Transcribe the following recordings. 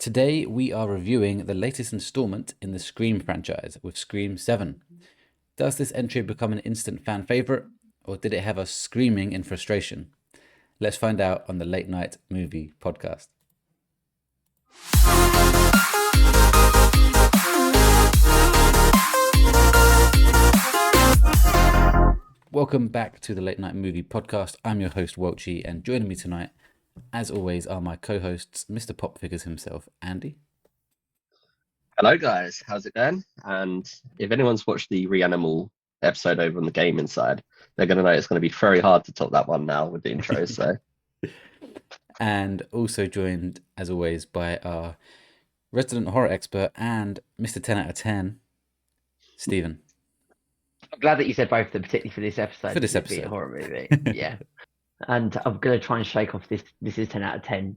Today we are reviewing the latest installment in the Scream franchise with Scream 7. Does this entry become an instant fan favourite, or did it have us screaming in frustration? Let's find out on the Late Night Movie Podcast. Welcome back to the Late Night Movie Podcast. I'm your host, Welchy, and joining me tonight, as always, are my co-hosts, Mr. Pop Figures himself, Andy. Hello guys, how's it going? And if anyone's watched the Reanimal episode over on the gaming side, they're going to know it's going to be very hard to top that one now with the intro. So, And also joined, as always, by our resident horror expert and Mr. 10 out of 10, Stephen. I'm glad that you said both of them, particularly for this episode. For this It being episode. a horror movie, yeah. And I'm going to try and shake off this is 10 out of 10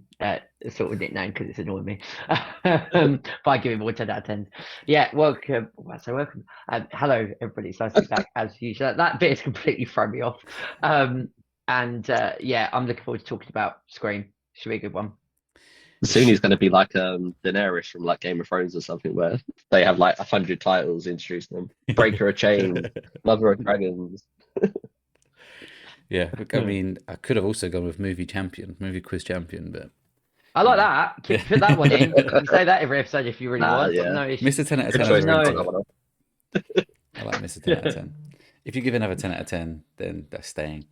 sort of nickname because it's annoyed me by giving more 10 out of 10. Yeah, welcome. Welcome. Hello, everybody. It's nice to be back as usual. That bit has completely thrown me off. Yeah, I'm looking forward to talking about Scream. Should be a good one. soon he's going to be like Daenerys from like Game of Thrones or something, where they have like 100 titles introducing them. Breaker of Chains, Mother of Dragons. Yeah, I mean, I could have also gone with movie quiz champion, but I like that. Put that one in. You can say that every episode if you really want. Yeah. No issue. Mr. 10 out of 10 Good has choice. a No. rating. I like Mr. 10 out of 10. If you give another 10 out of 10, then that's staying.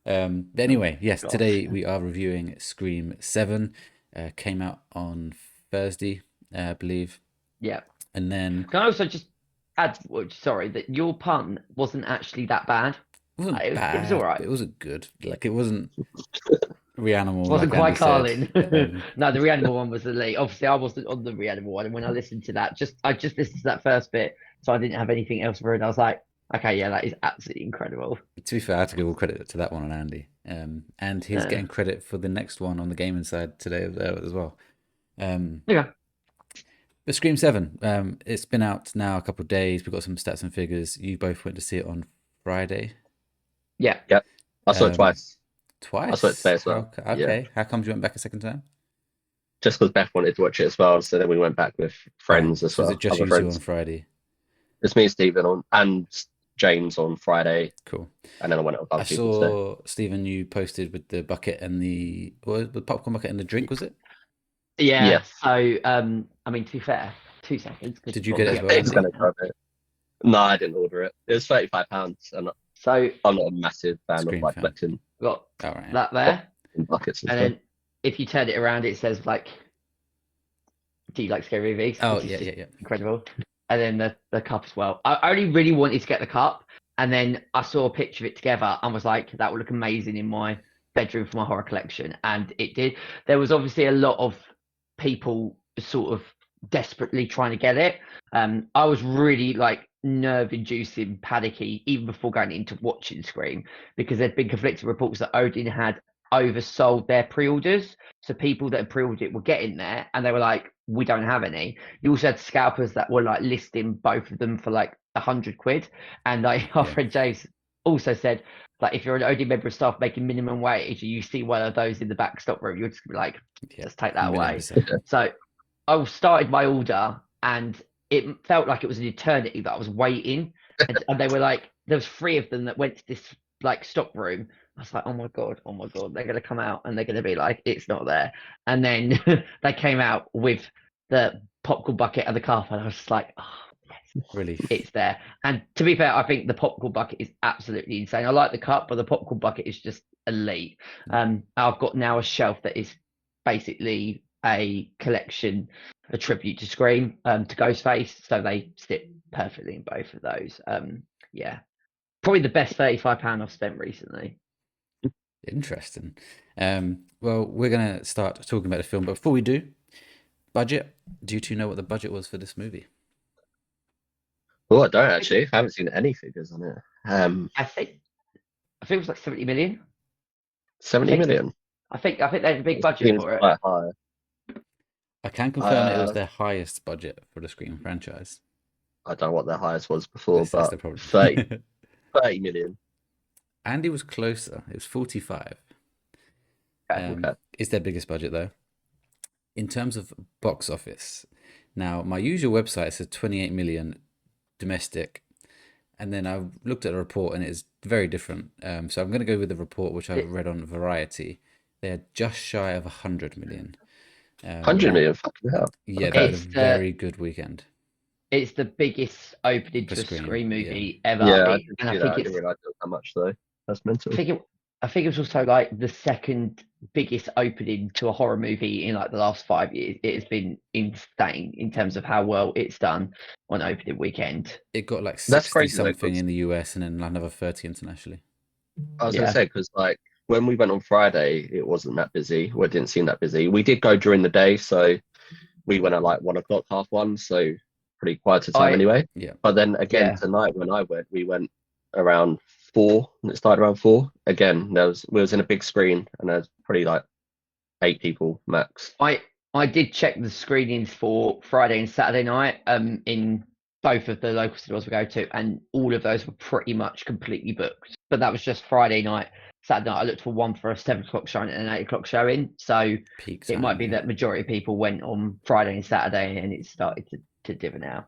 But anyway, yes, Gosh. today we are reviewing Scream 7. Came out on Thursday, I believe. Yeah. And then Can I also just add, sorry, that your pun wasn't actually that bad. it wasn't It was bad, all right. but it wasn't good. Like, it wasn't Reanimal. It wasn't like quite Andy Carlin. said. No, the Reanimal one was elite. Obviously, I wasn't on the Reanimal one, and when I listened to that, I just listened to that first bit, so I didn't have anything else for it. I was like, okay, yeah, that is absolutely incredible. To be fair, I have to give all credit to that one on Andy. And he's Yeah. getting credit for the next one on the gaming side today as well. Yeah. But Scream 7, it's been out now a couple of days. We've got some stats and figures. You both went to see it on Friday. Yeah. I saw it twice, Twice? I saw it today as well. Okay. How comes you went back a second time? just because Beth wanted to watch it as well. So then we went back with friends as So well. was it just other you two friends. on Friday? It's me, Stephen, and James on Friday, Cool. and then I went out with I other people. So. saw, Stephen, you posted with the bucket and the popcorn bucket and the drink, was it? Yeah. Yeah. So, I mean, to be fair, 2 seconds. 'cause Did you get it as well, It's Andy? gonna grab it. No, I didn't order it. It was £35, and So, I'm not a massive fan Scream of like fan. collecting got All right. that there, buckets and and stuff. then if you turn it around, it says like, "Do you like scary movies?" Oh, Which is yeah, just yeah. incredible. And then the cup as well. I only really wanted to get the cup, and then I saw a picture of it together and was like, that would look amazing in my bedroom for my horror collection. And it did. There was obviously a lot of people sort of desperately trying to get it. I was really like nerve-inducing, panicky, even before going into watching Scream, because there'd been conflicting reports that Odin had oversold their pre-orders. So people that had pre-ordered it were getting there, and they were like, we don't have any. You also had scalpers that were like listing both of them for like £100. And like our Yeah. friend James also said, like, if you're an OD member of staff making minimum wage and you see one of those in the back stock room, you're just gonna be like, Yeah, just take that away. 1,000,000%. So I started my order, and it felt like it was an eternity that I was waiting. And they were like, there was 3 of them that went to this like stock room. I was like, oh my god, they're gonna come out and they're gonna be like, it's not there. And then they came out with the popcorn bucket and the cup, and I was just like, oh yes, Really. it's there. And to be fair, I think the popcorn bucket is absolutely insane. I like the cup, but the popcorn bucket is just elite. I've got now a shelf that is basically a collection, a tribute to Scream, to Ghostface, so they sit perfectly in both of those. Yeah, probably the best £35 I've spent recently. Interesting. Well, we're going to start talking about the film, but before we do, budget. Do you two know what the budget was for this movie? Oh, I don't actually. I haven't seen any figures on it. I think it was like 70 million. 70 million. I think they had a big budget Seems for it. quite high. I can confirm it was their highest budget for the Scream franchise. I don't know what their highest was before, That's but the problem. 30 million. Andy was closer. It was 45. Okay. It's their biggest budget though. in terms of box office, now my usual website says 28 million domestic, and then I looked at a report and it's very different. So I'm going to go with the report which I read on Variety. They're just shy of 100 million. 100 million. Fucking hell. Yeah, Okay. that was a very good weekend It's the biggest opening for to a Scream. Scream Yeah. movie ever. Yeah, I can And see I that. I think didn't it's realize it was how much though. That's mental. I think it was also like the second biggest opening to a horror movie in like the last 5 years. It has been insane in terms of how well it's done on opening weekend. It got like That's 60 crazy though, something 'cause in the US and then another 30 internationally. I was Yeah. gonna say, because like when we went on Friday, it wasn't that busy. Well, it didn't seem that busy. We did go during the day, so we went at like 1 o'clock, 1:30, so pretty quieter time anyway. Yeah. But then again, Yeah. tonight when I went, we went around 4, and it started around 4. Again, we was in a big screen, and there's probably like 8 people max. I did check the screenings for Friday and Saturday night in both of the local cinemas we go to, and all of those were pretty much completely booked. But that was just Friday night. Saturday night I looked for one for a 7 o'clock showing and an 8 o'clock showing. So Peak it time, might be yeah. that majority of people went on Friday and Saturday, and it started to divvy now.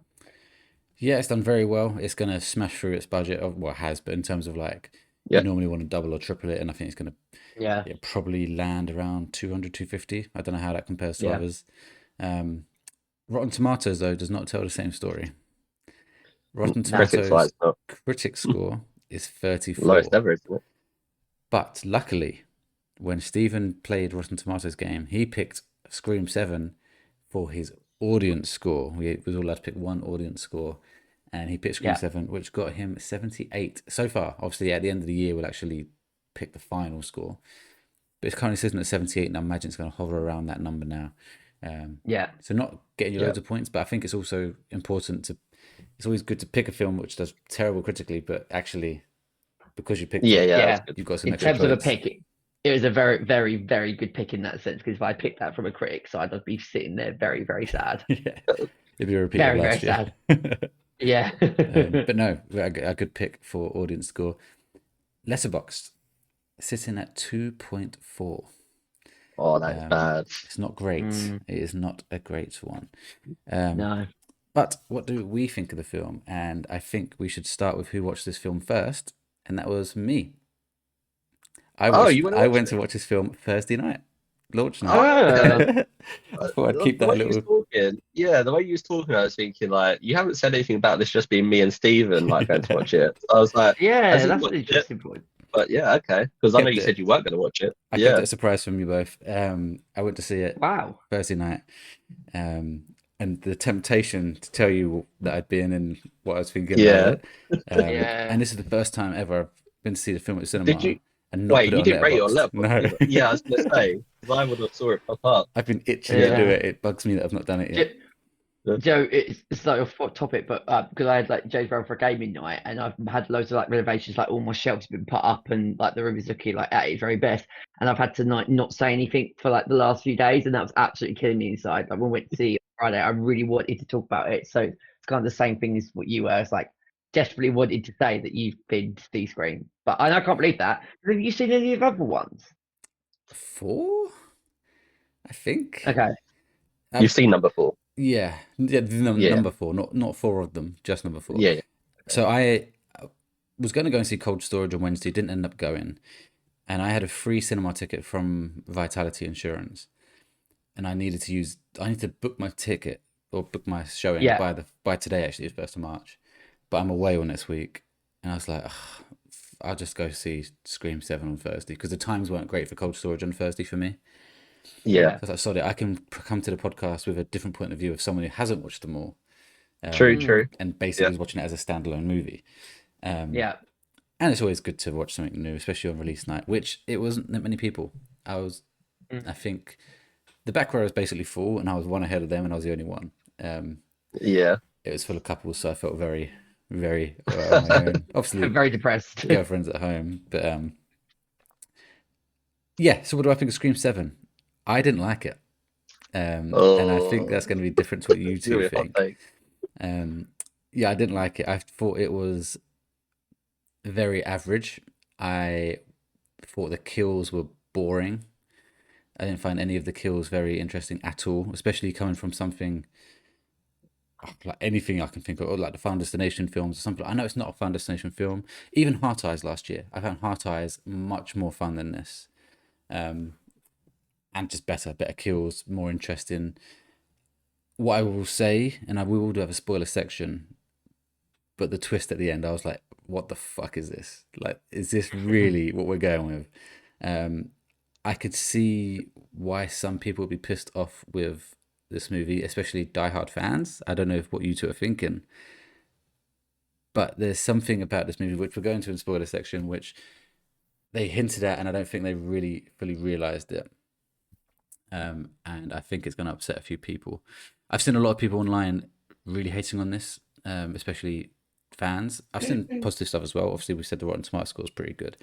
Yeah, it's done very well. It's going to smash through its budget of what it has, but in terms of like, Yeah. you normally want to double or triple it, and I think it's going to Yeah. probably land around 200, 250. I don't know how that compares to Yeah. others. Rotten Tomatoes, though, does not tell the same story. Rotten Critics wise, Tomatoes not critic score is 34. lowest ever, isn't it? But luckily, when Stephen played Rotten Tomatoes game, he picked Scream 7 for his audience score. We was all allowed to pick one audience score, and he picked Scream Yeah. 7, which got him 78 so far. Obviously, at the end of the year, we'll actually pick the final score. But it's currently sitting at 78, and I imagine it's going to hover around that number now. Yeah. So not getting you Yeah. loads of points, but I think it's also important to. It's always good to pick a film which does terrible critically, but actually, because you picked Yeah, it, yeah. Yeah. That's good. you've got some In extra terms of a points. pick, it was a very, very, very good pick in that sense. Because if I picked that from a critic side, I'd be sitting there very, very sad. Yeah, it'd be a repeat Very, of last very year. Yeah. But no, a good pick for audience score. Letterboxd sitting at 2.4. Oh, that's bad. It's not great. It is not a great one. No. But what do we think of the film? And I think we should start with who watched this film first, and that was me. I went to watch this film Thursday night, launch night. I thought I'd keep The that a way you was little. talking, yeah, the way you was talking, I was thinking like, you haven't said anything about this just being me and Steven like going to watch it. So I was like, Yeah, has he that's an watched it? interesting point. But yeah, okay, because I know Kept you it. said you weren't going to watch it. I kept it a surprise from you both. I went to see it Wow. Thursday night, and the temptation to tell you that I'd been and what I was thinking about it. Yeah. And this is the first time ever I've been to see the film at the cinema. Did you? And not Wait, put it you on didn't rate it on Letterboxd. Letterboxd? No. either. Yeah, I was going to say, 'cause I would have saw it pop up. I've been itching to Yeah. do it. It bugs me that I've not done it yet. Joe, it's like a topic, but because I had like Joe's brother for a gaming night, and I've had loads of like renovations, like all my shelves have been put up, and like the room is looking like at its very best, and I've had to not say anything for like the last few days, and that was absolutely killing me inside. Like when we went to see it Friday, I really wanted to talk about it, so it's kind of the same thing as what you were. It's like desperately wanted to say that you've been to see Scream, but I can't believe that. Have you seen any of the other ones? 4, I think. Okay. You've seen number 4. Yeah, Yeah. number 4, not 4 of them, just number 4. Yeah. So I was going to go and see Cold Storage on Wednesday, didn't end up going, and I had a free cinema ticket from Vitality Insurance, and I need to book my ticket or book my showing by today. Actually, it's 1st of March, but I'm away all next week, and I was like, ugh, I'll just go see Scream 7 on Thursday because the times weren't great for Cold Storage on Thursday for me. Yeah. So I was like, sorry, I can come to the podcast with a different point of view of someone who hasn't watched them all. True. And basically is watching it as a standalone movie. Yeah. And it's always good to watch something new, especially on release night, which it wasn't that many people. I think the back row was basically full, and I was one ahead of them, and I was the only one. Yeah. It was full of couples, so I felt very, very on my own. Obviously, Very depressed. girlfriends at home, but yeah. So what do I think of Scream 7? I didn't like it, and I think that's going to be different to what you two Really hot think. take. Yeah, I didn't like it. I thought it was very average. I thought the kills were boring. I didn't find any of the kills very interesting at all, especially coming from something like anything I can think of, or like the Final Destination films or something. I know it's not a Final Destination film. Even Heart Eyes last year, I found Heart Eyes much more fun than this, and just better kills, more interesting. What I will say, and we will do have a spoiler section, but the twist at the end, I was like, "What the fuck is this? Like, is this really what we're going with?" I could see why some people would be pissed off with this movie, especially diehard fans. I don't know what you two are thinking, but there's something about this movie which we're going to in spoiler section, which they hinted at, and I don't think they really fully realized it. And I think it's going to upset a few people. I've seen a lot of people online really hating on this, especially fans. I've seen positive stuff as well. Obviously, we said the Rotten Tomatoes score is pretty good.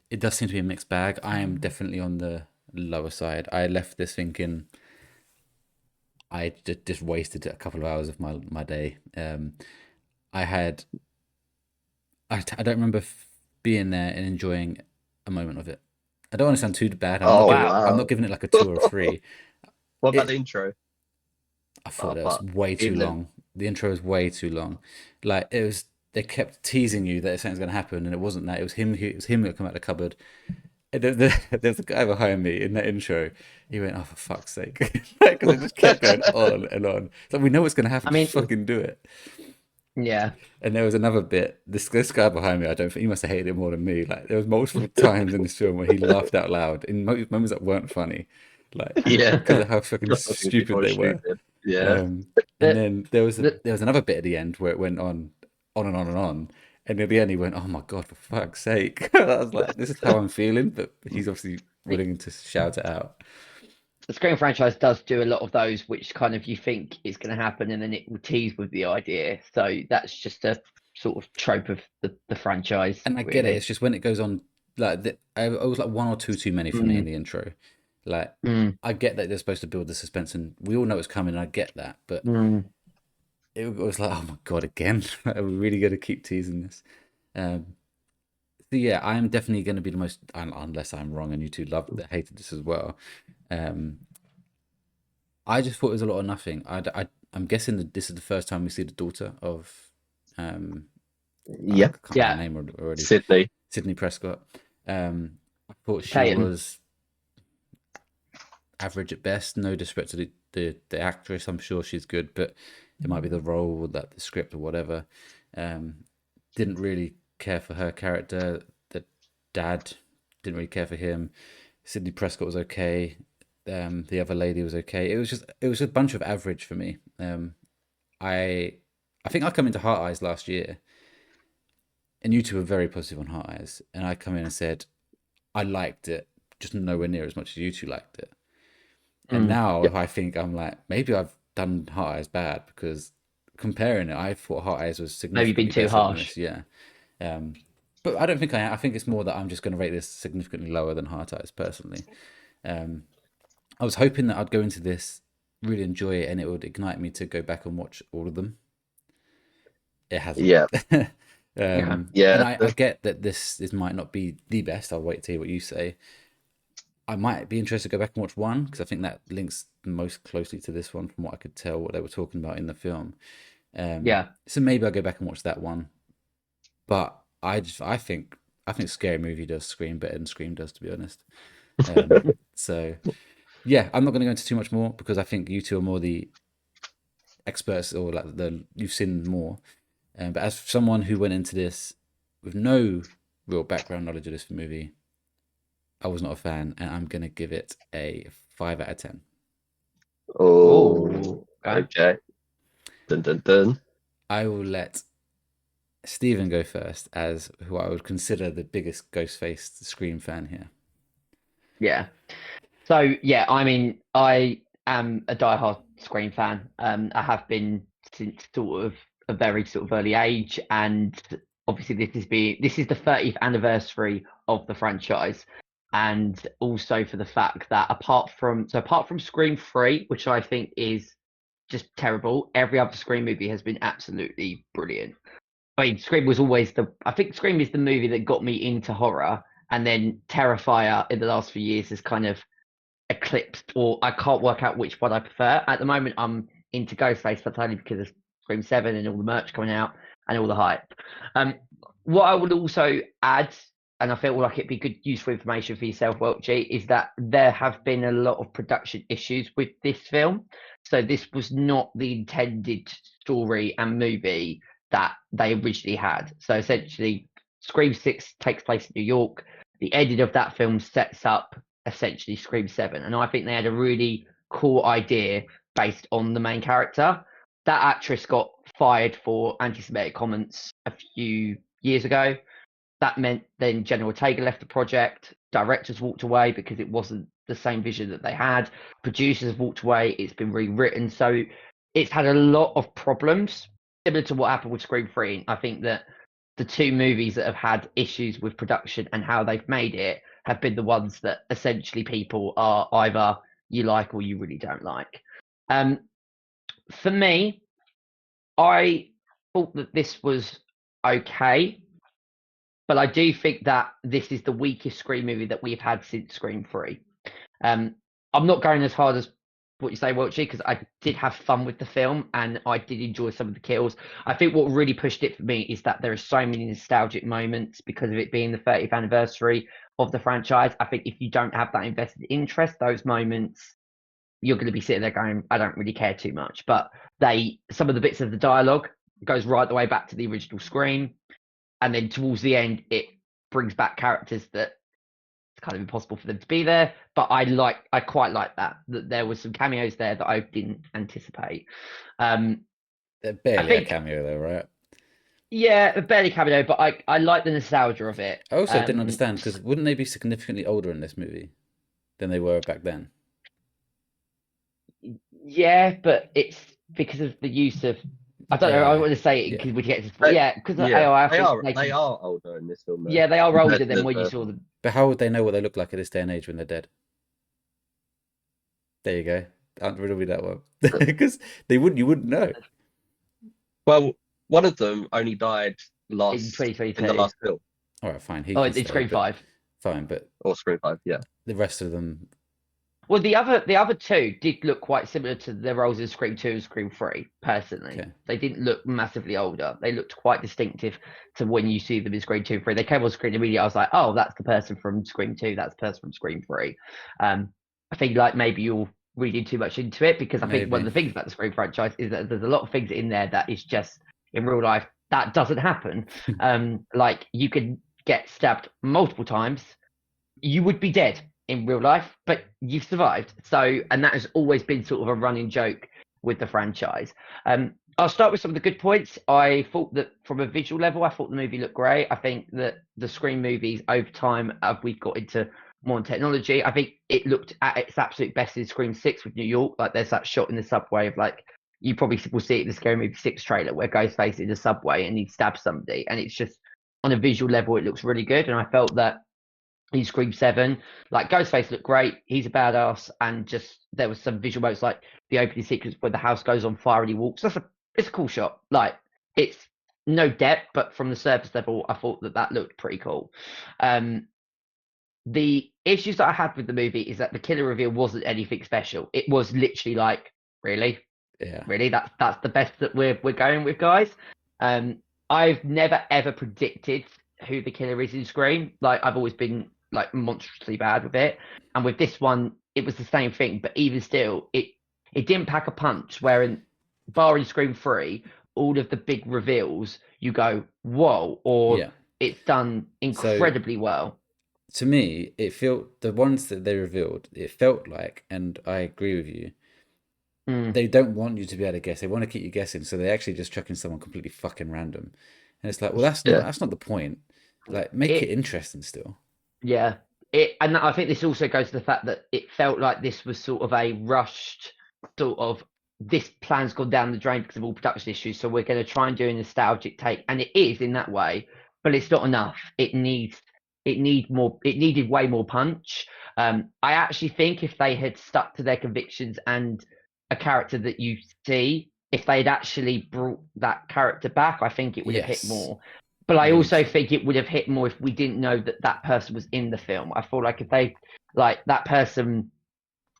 It does seem to be a mixed bag. I am definitely on the lower side. I left this thinking I just wasted a couple of hours of my day. I don't remember being there and enjoying a moment of it. I don't want to sound too bad. Oh, wow. I'm not giving it like a 2 or a 3. What about the intro? I thought Oh, it was but way too even then- long. The intro was way too long. Like they kept teasing you that something's going to happen, and it wasn't that. It was him. It was him who come out of the cupboard. And there's a guy behind me in that intro. He went, "Oh, for fuck's sake!" Because it just kept going on and on. So we know what's going to happen. I mean- just fucking do it. Yeah. And there was another bit. This guy behind me, I don't think he must have hated it more than me. Like there was multiple times in this film where he laughed out loud in moments that weren't funny, like Yeah. because of how fucking Just fucking stupid people they are were. stupid. Yeah. And The- then there was the- another bit at the end where it went on and on and on. And at the end, he went, "Oh my god, for fuck's sake!" I was like, "This is how I'm feeling," but he's obviously willing to shout it out. The Scream franchise does do a lot of those, which kind of you think is going to happen, and then it will tease with the idea. So that's just a sort of trope of the franchise. And I get it. really. It's just when it goes on, like I was like one or two too many for me in the intro. Like I get that they're supposed to build the suspense, and we all know it's coming. And I get that, but it was like, oh my god, again! Are we really going to keep teasing this? So yeah, I'm definitely going to be the most, unless I'm wrong and you two hated this as well. I just thought it was a lot of nothing. I'm guessing that this is the first time we see the daughter of Yeah. I can't remember her name already. Sydney. Prescott. I thought she Tatum. was average at best. No disrespect to the actress. I'm sure she's good, but it might be the role, or the script, or whatever. Didn't really care for her character. The dad didn't really care for him. Sydney Prescott was okay. The other lady was okay. It was a bunch of average for me. I think I come into Heart Eyes last year, and you two were very positive on Heart Eyes, and I come in and said I liked it, just nowhere near as much as you two liked it. And now I think I'm like, maybe I've done Heart Eyes bad, because comparing it, I thought Heart Eyes was significantly Maybe been too better than harsh. this, yeah. But I don't think I am. I think it's more that I'm just going to rate this significantly lower than Heart Eyes personally. I was hoping that I'd go into this, really enjoy it, and it would ignite me to go back and watch all of them. It hasn't. Yeah. And Yeah. I get that this might not be the best. I'll wait to hear what you say. I might be interested to go back and watch one, because I think that links most closely to this one from what I could tell, what they were talking about in the film. So maybe I'll go back and watch that one. But I think Scary Movie does Scream better than Scream does, to be honest. So yeah, I'm not going to go into too much more, because I think you two are more the experts, or like you've seen more. But as someone who went into this with no real background knowledge of this movie, I was not a fan, and I'm going to give it a 5 out of 10. Oh, okay. Dun dun dun. I will let Stephen go first, as who I would consider the biggest Ghostface Scream fan here. Yeah. So yeah, I mean, I am a diehard Scream fan. I have been since sort of a very sort of early age, and obviously this is the 30th anniversary of the franchise, and also for the fact that apart from Scream 3, which I think is just terrible, every other Scream movie has been absolutely brilliant. I mean, Scream was always I think Scream is the movie that got me into horror, and then Terrifier in the last few years has kind of eclipsed, or I can't work out which one I prefer. At the moment, I'm into Ghostface, but only because of Scream 7 and all the merch coming out and all the hype. What I would also add, and I feel like it'd be good useful information for yourself, Welchy, is that there have been a lot of production issues with this film. So this was not the intended story and movie that they originally had. So essentially, Scream 6 takes place in New York. The edit of that film sets up essentially Scream 7. And I think they had a really cool idea based on the main character. That actress got fired for anti-Semitic comments a few years ago. That meant then Jenna Ortega left the project. Directors walked away because it wasn't the same vision that they had. Producers walked away. It's been rewritten. So it's had a lot of problems, similar to what happened with Scream 3. I think that the two movies that have had issues with production and how they've made it have been the ones that essentially people are either you like or you really don't like. For me, I thought that this was okay, but I do think that this is the weakest Scream movie that we've had since Scream 3. I'm not going as hard as what you say, Welchy, because I did have fun with the film and I did enjoy some of the kills. I think what really pushed it for me is that there are so many nostalgic moments because of it being the 30th anniversary of the franchise. I think if you don't have that invested interest, those moments, you're going to be sitting there going, I don't really care too much. But some of the bits of the dialogue goes right the way back to the original Scream. And then towards the end, it brings back characters that it's kind of impossible for them to be there. But I quite like that there was some cameos there that I didn't anticipate. They're barely a cameo though, right? Yeah, a barely cameo, but I like the nostalgia of it. I also didn't understand, because wouldn't they be significantly older in this movie than they were back then? Yeah, but it's because of the use of I don't know. I want to say it because we get to because AI. They are older in this film. Though. Yeah, they are older than when you saw them. But how would they know what they look like at this day and age when they're dead? There you go. I'll riddle me that one, because you wouldn't know. Well, one of them only died in the last film. All right, fine. It's Scream 5. Fine, but or Scream 5, yeah. The rest of them. Well, the other two did look quite similar to their roles in Scream 2 and Scream 3, personally. Okay. They didn't look massively older. They looked quite distinctive to when you see them in Scream 2 and 3. They came on screen immediately. I was like, oh, that's the person from Scream 2. That's the person from Scream 3. I think like maybe you're reading too much into it, because I think one of the things about the Scream franchise is that there's a lot of things in there that is just, in real life, that doesn't happen. Like, you could get stabbed multiple times. You would be dead in real life, but you've survived. So, and that has always been sort of a running joke with the franchise. I'll start with some of the good points. I thought that from a visual level, I thought the movie looked great. I think that the Scream movies over time, we've got into more technology. I think it looked at its absolute best in Scream 6 with New York. Like, there's that shot in the subway of, like, you probably will see it in the Scary Movie 6 trailer where Ghostface is in the subway and he stabs somebody. And it's just, on a visual level, it looks really good. And I felt that in Scream 7, like, Ghostface looked great. He's a badass. And just, there was some visual moments, like the opening sequence where the house goes on fire and he walks. It's a cool shot. Like, it's no depth, but from the surface level, I thought that looked pretty cool. The issues that I had with the movie is that the killer reveal wasn't anything special. It was literally like, really? Yeah. Really? That's the best that we're going with, guys. I've never ever predicted who the killer is in Scream. Like, I've always been like monstrously bad with it. And with this one, it was the same thing. But even still, it didn't pack a punch. Where in bar in Scream 3, all of the big reveals, you go, whoa, or it's done incredibly well. To me, it felt, the ones that they revealed, it felt like, and I agree with you, they don't want you to be able to guess. They want to keep you guessing, so they actually just chuck in someone completely fucking random. And it's like, well, that's not the point. Like, make it interesting still. Yeah. And I think this also goes to the fact that it felt like this was sort of a rushed sort of, this plan's gone down the drain because of all production issues, so we're going to try and do a nostalgic take. And it is in that way, but it's not enough. It needed way more punch. I actually think if they had stuck to their convictions and a character that you see, if they had actually brought that character back, I think it would have hit more. But I also think it would have hit more if we didn't know that person was in the film. I feel like if they, like, that person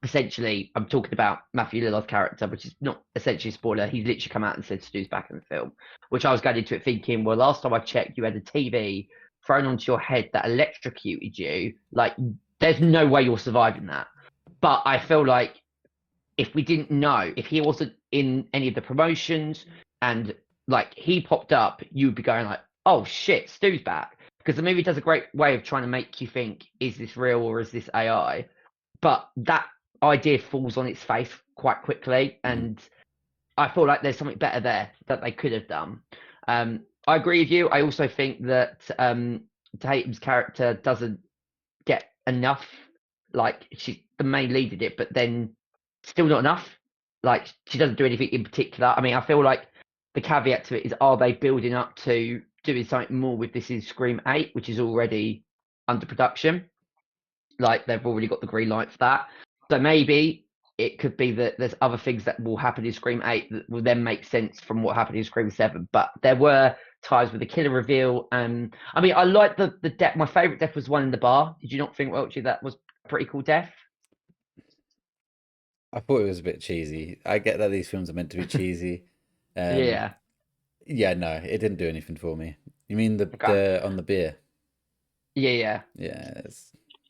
essentially, I'm talking about Matthew Lillard's character, which is not essentially a spoiler. He's literally come out and said Stu's back in the film, which I was going into it thinking, well, last time I checked, you had a TV thrown onto your head that electrocuted you. Like, there's no way you're surviving that. But I feel like if we didn't know, if he wasn't in any of the promotions and like he popped up, you would be going like, oh shit, Stu's back. Because the movie does a great way of trying to make you think, is this real or is this AI? But that idea falls on its face quite quickly. And I feel like there's something better there that they could have done. I agree with you. I also think that Tatum's character doesn't get enough. Like, she's the main lead in it, but then still not enough. Like, she doesn't do anything in particular. I mean, I feel like the caveat to it is, are they building up to doing something more with This Is Scream 8, which is already under production? Like, they've already got the green light for that. So maybe it could be that there's other things that will happen in Scream 8 that will then make sense from what happened in Scream 7. But there were ties with the killer reveal. I mean, I like the death. My favourite death was one in the bar. Did you not think, Welchy, that was a pretty cool death? I thought it was a bit cheesy. I get that these films are meant to be cheesy. Yeah. Yeah, no, it didn't do anything for me. You mean the on the beer? Yeah. Yeah,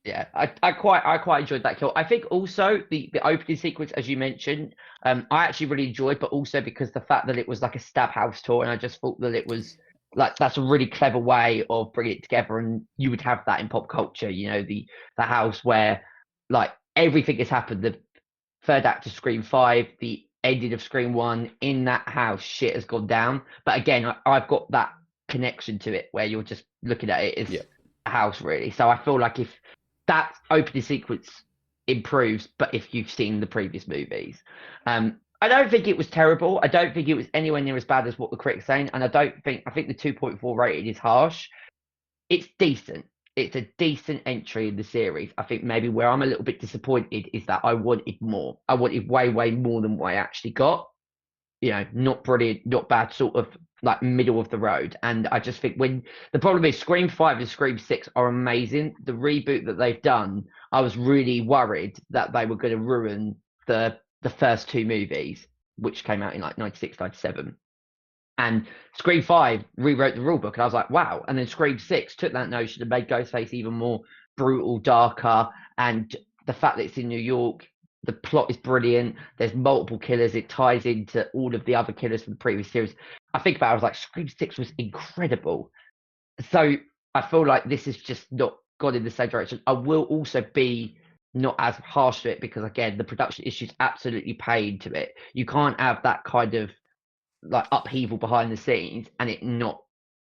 Yeah, I quite enjoyed that kill. I think also the opening sequence, as you mentioned, I actually really enjoyed, but also because the fact that it was like a stab house tour, and I just thought that it was like, that's a really clever way of bringing it together, and you would have that in pop culture, you know, the house where like everything has happened. The third act of Scream 5, the ending of Scream 1, in that house, shit has gone down. But again, I've got that connection to it where you're just looking at it as a house, really. So I feel like if that opening sequence improves, but if you've seen the previous movies, I don't think it was terrible. I don't think it was anywhere near as bad as what the critics saying, and I think the 2.4 rating is harsh. It's decent. It's a decent entry in the series. I think maybe where I'm a little bit disappointed is that I wanted more. I wanted way more than what I actually got. You know, not brilliant, not bad, sort of like middle of the road. And I just think when the problem is Scream 5 and Scream 6 are amazing. The reboot that they've done, I was really worried that they were going to ruin the first two movies, which came out in like 96, 97. And Scream 5 rewrote the rule book, and I was like, wow. And then Scream 6 took that notion and made Ghostface even more brutal, darker, and the fact that it's in New York, the plot is brilliant. There's multiple killers. It ties into all of the other killers from the previous series. I think about it, I was like, Scream 6 was incredible. So I feel like this is just not gone in the same direction. I will also be not as harsh to it because, again, the production issues absolutely pay into it. You can't have that kind of like upheaval behind the scenes and it not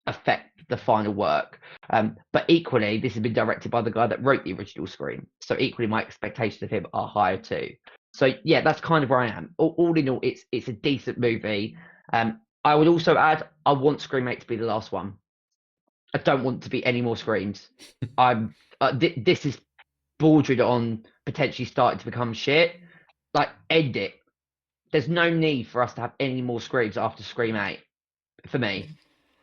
affect the final work. But equally, this has been directed by the guy that wrote the original Scream. So equally, my expectations of him are higher too. So yeah, that's kind of where I am. All in all, it's a decent movie. I would also add, I want Scream 8 to be the last one. I don't want to be any more Screams. I'm this is bordering on potentially starting to become shit. Like, end it. There's no need for us to have any more Screams after Scream 8 for me,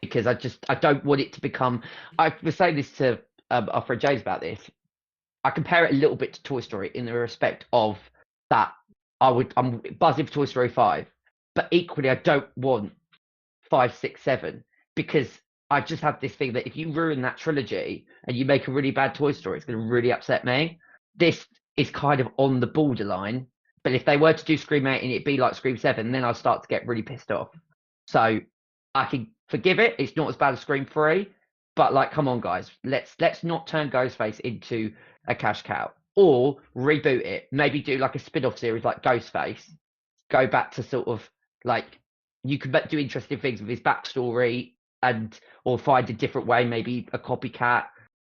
because I don't want it to become. I was saying this to our friend James about this. I compare it a little bit to Toy Story in the respect of that I'm buzzing for Toy Story 5, but equally I don't want 5, 6, 7 because I just have this thing that if you ruin that trilogy and you make a really bad Toy Story, it's going to really upset me. This is kind of on the borderline, but if they were to do Scream 8 and it'd be like Scream 7, then I'd start to get really pissed off. So I can forgive it. It's not as bad as Scream 3, but like, come on, guys, let's not turn Ghostface into a cash cow, or reboot it. Maybe do like a spin-off series like Ghostface. Go back to sort of like, you could do interesting things with his backstory, and or find a different way, maybe a copycat.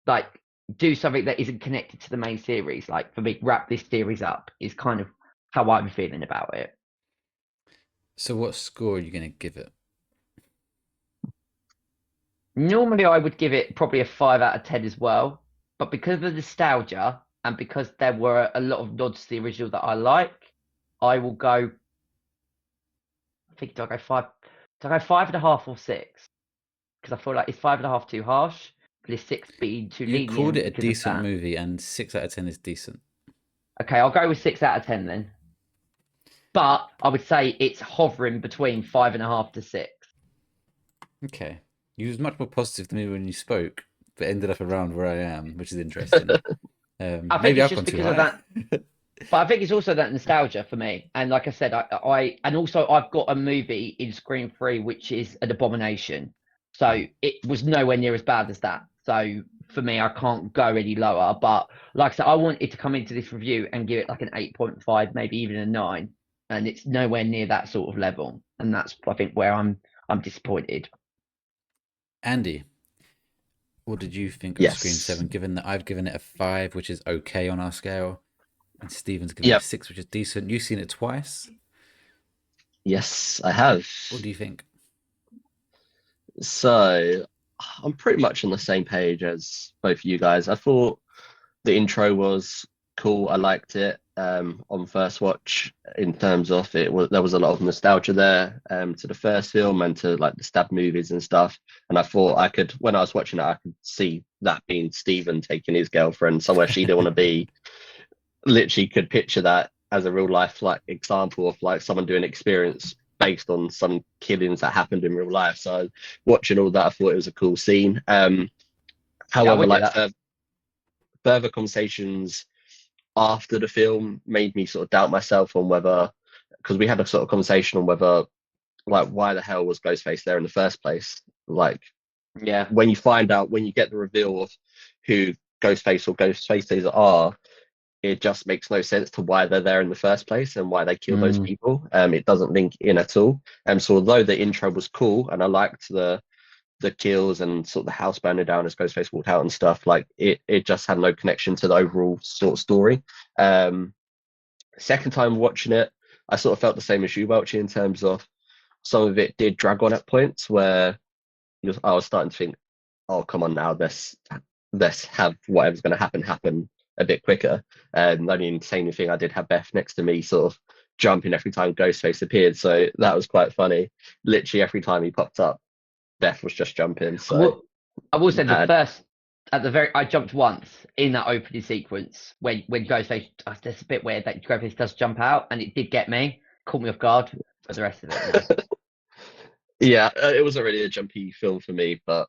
Like, do something that isn't connected to the main series. Like, for me, wrap this series up is kind of how I'm feeling about it. So what score are you going to give it? Normally, I would give it probably a 5 out of 10 as well. But because of the nostalgia and because there were a lot of nods to the original that I like, I will go. I think, do I go 5? Do I go 5.5 or 6? Because I feel like, is 5.5 too harsh? But is 6 being too You lenient? called it a because of decent that? movie, and 6 out of 10 is decent. Okay, I'll go with 6 out of 10 then. But I would say it's hovering between 5.5 to 6. Okay. You was much more positive than me when you spoke, but ended up around where I am, which is interesting. I think Maybe it's I've just gone too because of high. that. But I think it's also that nostalgia for me. And like I said, I and also I've got a movie in Scream 3 which is an abomination. So it was nowhere near as bad as that. So for me, I can't go any lower. But like I said, I wanted to come into this review and give it like an 8.5, maybe even a 9. And it's nowhere near that sort of level. And that's I think where I'm disappointed. Andy, what did you think of Scream Yes. 7, given that I've given it a 5, which is okay on our scale, and Steven's given it a Yep. 6, which is decent. You've seen it twice. Yes, I have. What do you think? So I'm pretty much on the same page as both of you guys. I thought the intro was cool. I liked it on first watch in terms of there was a lot of nostalgia there to the first film and to like the stab movies and stuff. And I thought I could, when I was watching it, I could see that being Stephen taking his girlfriend somewhere she didn't want to be. Literally could picture that as a real life like example of like someone doing experience based on some killings that happened in real life. So watching all that, I thought it was a cool scene. Yeah, I However, would do like that. further conversations after the film made me sort of doubt myself on whether, because we had a sort of conversation on whether like why the hell was Ghostface there in the first place. Like Yeah. when you find out, when you get the reveal of who Ghostface or Ghostfaces are, it just makes no sense to why they're there in the first place and why they kill those Mm. people. It doesn't link in at all. So although the intro was cool and I liked the kills and sort of the house burning down as Ghostface walked out and stuff, like it just had no connection to the overall sort of story. Second time watching it, I sort of felt the same as you, Welchy, in terms of some of it did drag on at points where I was starting to think, oh come on now, let's have whatever's going to happen a bit quicker. And the only insane thing, I did have Beth next to me sort of jumping every time Ghostface appeared, so that was quite funny. Literally every time he popped up, Beth was just jumping. I So will, I will say the that, first at the very I jumped once in that opening sequence when Ghostface there's a bit where that Ghostface does jump out and it did get me, caught me off guard. For the rest of it, no. yeah, it wasn't really a jumpy film for me, but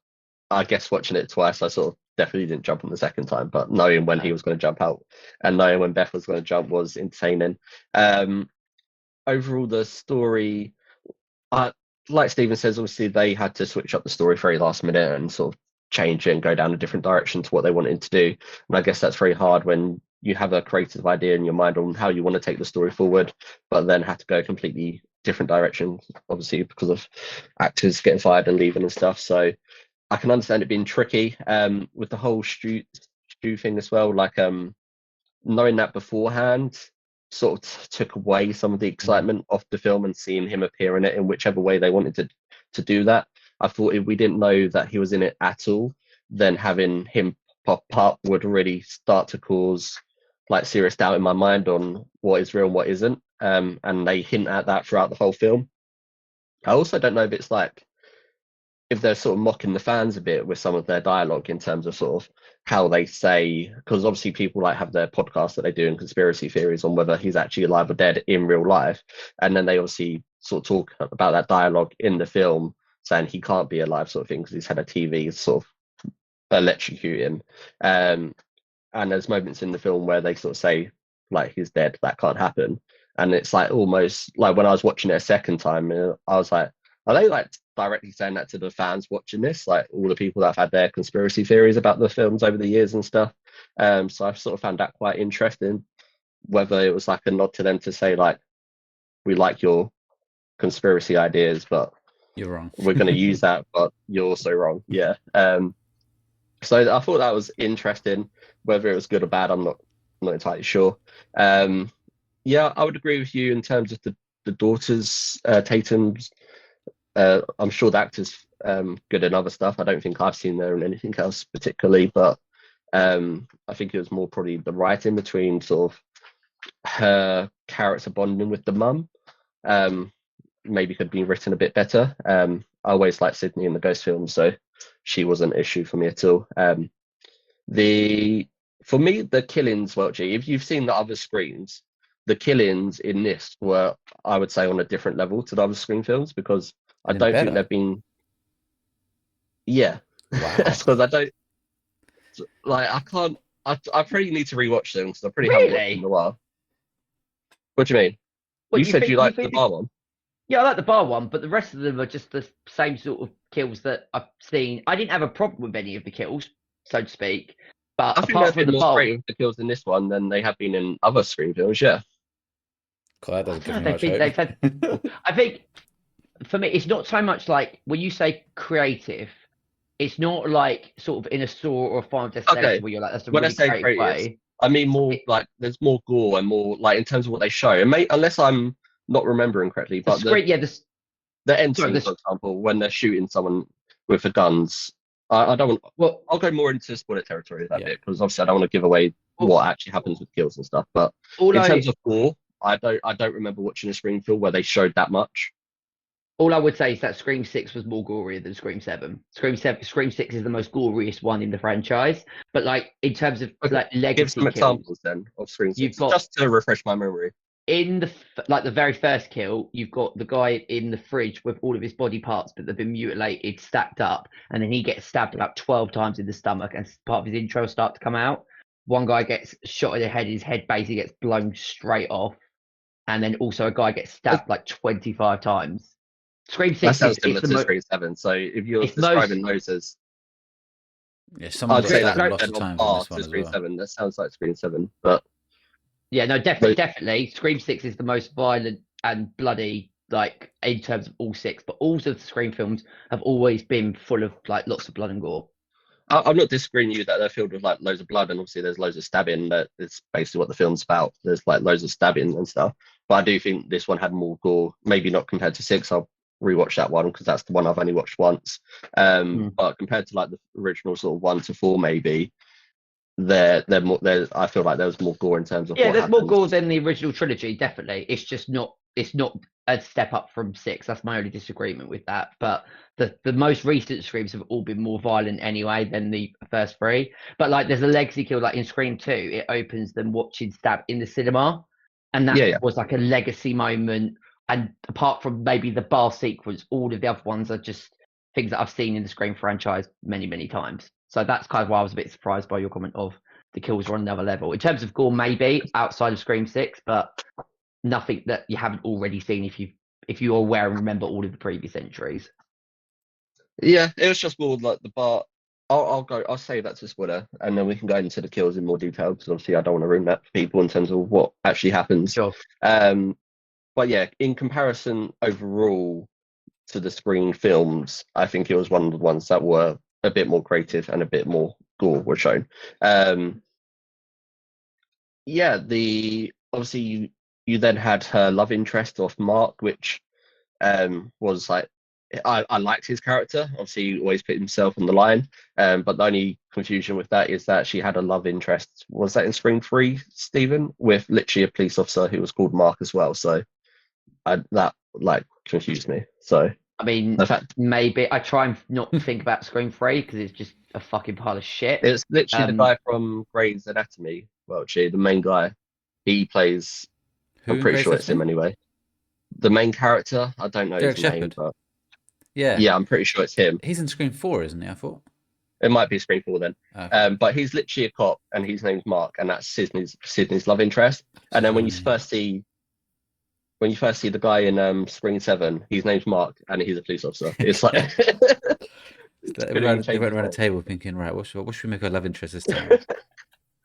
I guess watching it twice, I sort of definitely didn't jump on the second time, but knowing when he No. was going to jump out and knowing when Beth was going to jump was insane. Um, Overall, the story, uh, like Steven says, obviously they had to switch up the story very last minute and sort of change it and go down a different direction to what they wanted to do. And I guess that's very hard when you have a creative idea in your mind on how you want to take the story forward, but then have to go a completely different direction, obviously because of actors getting fired and leaving and stuff. So I can understand it being tricky with the whole Stu thing as well. Like knowing that beforehand sort of took away some of the Mm. excitement of the film and seeing him appear in it in whichever way they wanted to do that. I thought if we didn't know that he was in it at all, then having him pop up would really start to cause like serious doubt in my mind on what is real and what isn't. And they hint at that throughout the whole film. I also don't know if it's like if they're sort of mocking the fans a bit with some of their dialogue in terms of sort of how they say, because obviously people like have their podcasts that they do and conspiracy theories on whether he's actually alive or dead in real life, and then they obviously sort of talk about that dialogue in the film saying he can't be alive sort of thing because he's had a TV sort of electrocute him. And there's moments in the film where they sort of say like he's dead, that can't happen. And it's like almost like when I was watching it a second time, I was like, are they like directly saying that to the fans watching this, like all the people that have had their conspiracy theories about the films over the years and stuff? So I've sort of found that quite interesting, whether it was like a nod to them to say like, we like your conspiracy ideas, but You're wrong. we're going to use that, but you're also wrong. Yeah. So I thought that was interesting. Whether it was good or bad, I'm not entirely sure. Yeah, I would agree with you in terms of the daughters, Tatum's. I'm sure the actor's good in other stuff. I don't think I've seen her in anything else particularly, but I think it was more probably the writing between sort of her character bonding with the mum. Um, Maybe could be written a bit better. I always liked Sydney in the Ghost films, so she wasn't an issue for me at all. The For me, the killings, Welchy, if you've seen the other screens, the killings in this were, I would say, on a different level to the other Scream films because I And don't think better. they've been. Yeah, Wow. because I don't like. I can't. I probably need to rewatch them because I pretty haven't watched them Really? in a while. What do you mean? What You said you you liked the think? bar one. Yeah, I like the bar one, but the rest of them are just the same sort of kills that I've seen. I didn't have a problem with any of the kills, so to speak. But I think apart they've from been the more bar, creative with the kills in this one than they have been in other Scream films. Yeah. God, that I doesn't don't give know, me much they've hope. had. I think for me, it's not so much like when you say creative. It's not like sort of in a store or a Final Okay. Destination where you're like, that's a When I really say creative creative, way. I mean more It, like there's more gore and more like in terms of what they show. And unless I'm not remembering correctly, the but screen, yeah, the end sorry, scene, for example, when they're shooting someone with the guns, I don't want. well, I'll go more into spoiler territory with that Yeah. bit because obviously I don't want to give away well, what actually happens with kills and stuff. But all in I terms of gore, I don't remember watching a Scream film where they showed that much. all I would say is that Scream 6 was more gory than Scream 7. Scream 6 is the most goriest one in the franchise. But like in terms of Okay. like Give legacy some kills, examples then of Scream you've 6, got just to refresh my memory. in like the very first kill, you've got the guy in the fridge with all of his body parts, but they've been mutilated, stacked up, and then he gets stabbed about 12 times in the stomach, and part of his intro start to come out. One guy gets shot in the head, his head basically gets blown straight off, and then also a guy gets stabbed like 25 times. Scream That 6 sounds is similar to Scream 7. So if you're it's most describing those as, Yeah, someone I'd got say stabbed that's lots an of on times in par this one to as Scream well. 7. That sounds like Scream 7, but yeah, no, definitely. Scream 6 is the most violent and bloody, like in terms of all six, but all of the Scream films have always been full of like lots of blood and gore. I'm not disagreeing with you that they're filled with like loads of blood and obviously there's loads of stabbing. That is basically what the film's about. There's like loads of stabbing and stuff. But I do think this one had more gore. Maybe not compared to 6. I'll rewatch that one because that's the one I've only watched once. But compared to like the original sort of 1 to 4, maybe they're more. I feel like there was more gore in terms of Yeah, what there's more happened. gore than the original trilogy, definitely. It's just not. It's not a step up from 6. That's my only disagreement with that. But the most recent Screams have all been more violent anyway than the first 3. But like, there's a legacy kill like in Scream 2. It opens them watching Stab in the cinema, and that Yeah. was like a legacy moment. And apart from maybe the bar sequence, all of the other ones are just things that I've seen in the Scream franchise many, many times. So that's kind of why I was a bit surprised by your comment of the kills are on another level. In terms of gore, maybe outside of Scream 6, but nothing that you haven't already seen if you're aware and remember all of the previous entries. Yeah, it was just more like the bar. I'll say that to spoiler, and then we can go into the kills in more detail because obviously I don't want to ruin that for people in terms of what actually happens. Sure. But yeah, in comparison overall to the Scream films, I think it was one of the ones that were a bit more creative and a bit more gore were shown. Yeah, the obviously you then had her love interest of Mark, which was like I liked his character. Obviously, he always put himself on the line. But the only confusion with that is that she had a love interest. Was that in Scream 3, Stephen, with literally a police officer who was called Mark as well? So that like confused me. So I mean, the fact maybe I try and not think about Scream 3 because it's just a fucking pile of shit. it's literally the guy from Grey's Anatomy. Well, actually, the main guy. He plays. Who I'm in pretty Grey's sure it's him Anatomy? anyway. The main character. I don't know Derek his name, Shepherd. but Yeah. yeah, I'm pretty sure it's him. He's in Scream 4, isn't he? I thought. It might be Scream 4 then. Okay. But he's literally a cop, and his name's Mark, and that's Sydney's love interest. And then when you first see the guy in Scream 7, his name's Mark, and he's a police officer. It's like They went around a table thinking, right, what should we make our love interest this time?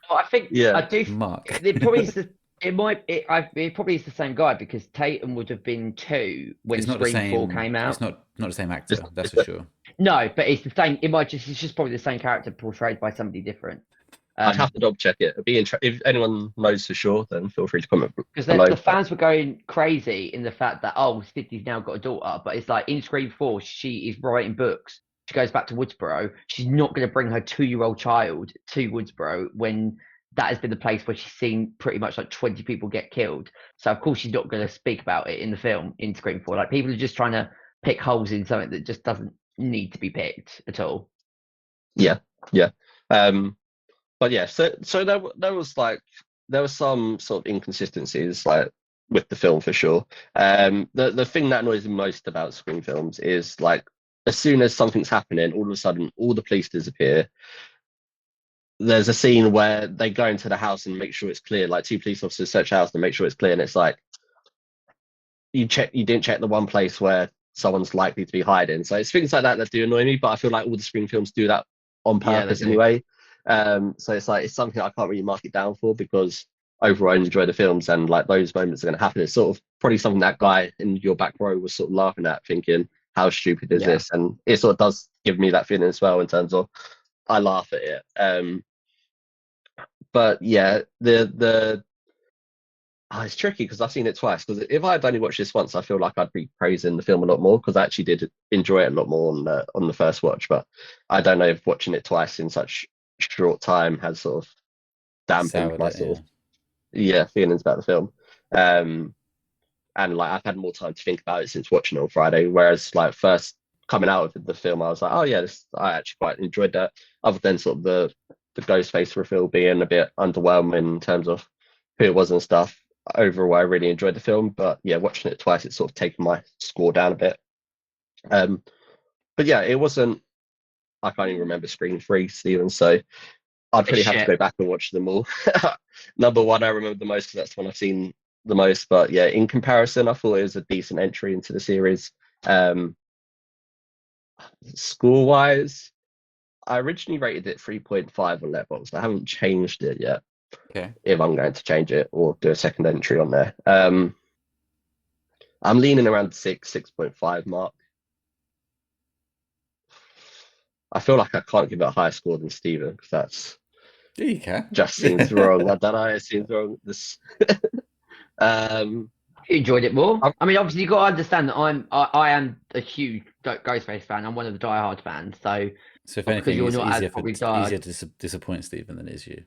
Well, I think Yeah. I do. Mark. It probably is it probably is the same guy because Tatum would have been 2 when It's not the Scream 4 same. came out. It's not the same actor. That's for sure. No, but it's the same. It's just probably the same character portrayed by somebody different. I'd have to double check it. It'd be if anyone knows for sure, then feel free to comment because below. the fans were going crazy in the fact that Sydney's now got a daughter, but it's like in Scream 4, she is writing books. She goes back to Woodsboro. She's not going to bring her 2-year-old child to Woodsboro when that has been the place where she's seen pretty much like 20 people get killed. So of course she's not going to speak about it in the film in Scream 4. Like people are just trying to pick holes in something that just doesn't need to be picked at all. Yeah. but yeah, so there was like there was some sort of inconsistencies like with the film for sure. The thing that annoys me most about Scream films is like as soon as something's happening, all of a sudden all the police disappear. There's a scene where they go into the house and make sure it's clear. Like two police officers search the house and make sure it's clear, and it's like you didn't check the one place where someone's likely to be hiding. So it's things like that that do annoy me. But I feel like all the Scream films do that on Yeah, they purpose do. anyway. So it's like it's something I can't really mark it down for because overall I enjoy the films and like those moments are going to happen. It's sort of probably something that guy in your back row was sort of laughing at, thinking, "How stupid is Yeah. this?" And it sort of does give me that feeling as well in terms of I laugh at it. But yeah, it's tricky because I've seen it twice. Because if I had only watched this once, I feel like I'd be praising the film a lot more because I actually did enjoy it a lot more on the first watch. But I don't know if watching it twice in such short time has sort of dampened Soured my it, sort of feelings about the film. And like I've had more time to think about it since watching it on Friday. Whereas like first coming out of the film, I was like, oh yeah, I actually quite enjoyed that. Other than sort of the Ghostface reveal being a bit underwhelming in terms of who it was and stuff. Overall, I really enjoyed the film, but yeah, watching it twice, it's sort of taken my score down a bit. But yeah, it wasn't. I can't even remember Scream 3, Stephen. So I'd really have to Shit. go back and watch them all. Number one, I remember the most because that's the one I've seen the most. But yeah, in comparison, I thought it was a decent entry into the series. Score wise, I originally rated it 3.5 on Letterboxd. I haven't changed it yet. Okay. If I'm going to change it or do a second entry on there. I'm leaning around 6.5 mark. I feel like I can't give it a higher score than Steven because that's Yeah, you can. just seems wrong. I don't know. It seems wrong. This. You enjoyed it more. I'm- I mean, obviously you got to understand that I am a huge Ghostface fan. I'm one of the diehard fans. So So if because anything, you're it's not as easier probably diehard, to disappoint Stephen than it is you.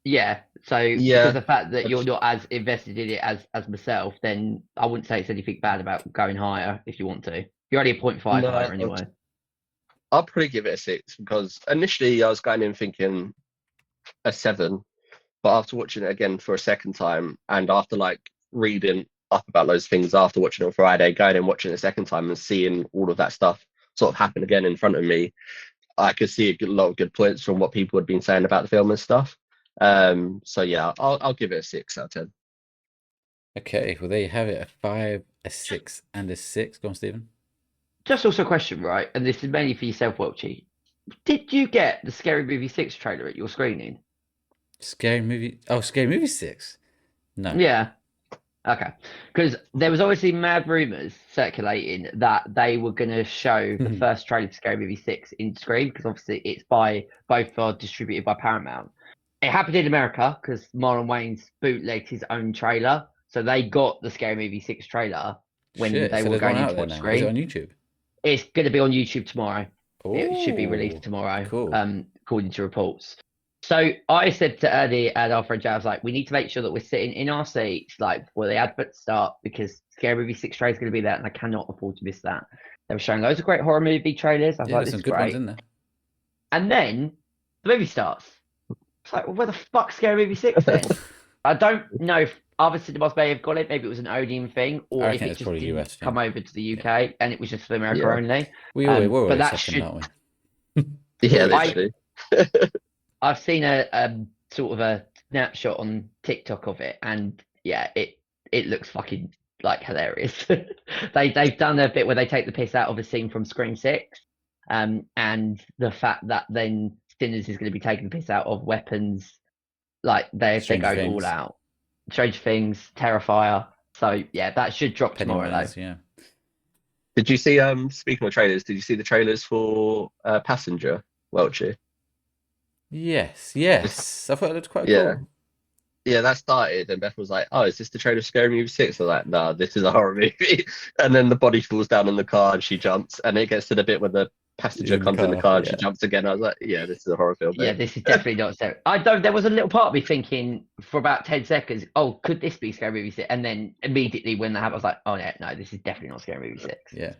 yeah. So Yeah. because of the fact that you're not as invested in it as myself, then I wouldn't say it's anything bad about going higher if you want to. You're only a 0.5 No, higher anyway. I'll probably give it a 6 because initially I was going in thinking a 7, but after watching it again for a second time and after like reading up about those things after watching it on Friday, going and watching it a second time and seeing all of that stuff sort of happen again in front of me, I could see a lot of good points from what people had been saying about the film and stuff. So yeah, I'll give it a 6 out of 10. Okay, well there you have it. A 5, a 6, and a 6. Go on, Stephen. Just also a question, right? And this is mainly for yourself, Welchy. Did you get the Scary Movie 6 trailer at your screening? Scary movie. Oh, Scary Movie 6. No. Yeah. Okay. Because there was obviously mad rumors circulating that they were going to show the first trailer for Scary Movie 6 in Screen because obviously it's both are distributed by Paramount. It happened in America because Marlon Wayans bootlegged his own trailer. So they got the Scary Movie 6 trailer when Shit, they so were there's one going out into there watch now. Is it Screen. on YouTube? It's going to be on YouTube tomorrow. It should be Oh, released tomorrow, cool. according to reports. So I said to Ernie and our friend Jay, I was like, we need to make sure that we're sitting in our seats like before the adverts start because Scary Movie 6 trailer is going to be there and I cannot afford to miss that. They were showing loads of great horror movie trailers. I was Yeah, like, there's this some is good ones great. in there. And then the movie starts. It's like, well, where the fuck Scary Movie 6 then? I don't know if other cinemas may have got it. Maybe it was an Odeon thing, or I if reckon it it's just probably didn't US thing. come over to the UK and it was just for America Yeah. only. We're but always that second, should. aren't we? Yeah, I- literally. I've seen a sort of a snapshot on TikTok of it, and yeah, it looks fucking like hilarious. They've done a bit where they take the piss out of a scene from Scream 6, and the fact that then Sinners is going to be taking the piss out of weapons, like they're Stranger going Things. all out. Strange Things, Terrifier. So yeah, that should drop tomorrow though. Pennywise, yeah. Did you see speaking of trailers, did you see the trailers for Passenger, Welchy? Yes. I thought it looked quite Yeah. cool. Yeah, that started, and Beth was like, "Oh, is this the trailer of Scary Movie 6?" I was like, "No, this is a horror movie." And then the body falls down in the car, and she jumps, and it gets to the bit where the passenger In the comes in the car, car, and she yeah. jumps again. I was like, "Yeah, this is a horror film." Yeah, Mate. this is definitely not scary. I don't. There was a little part of me thinking for about 10 seconds, "Oh, could this be Scary Movie 6?" And then immediately when that happened, I was like, "Oh yeah, no, this is definitely not Scary Movie 6." Yeah.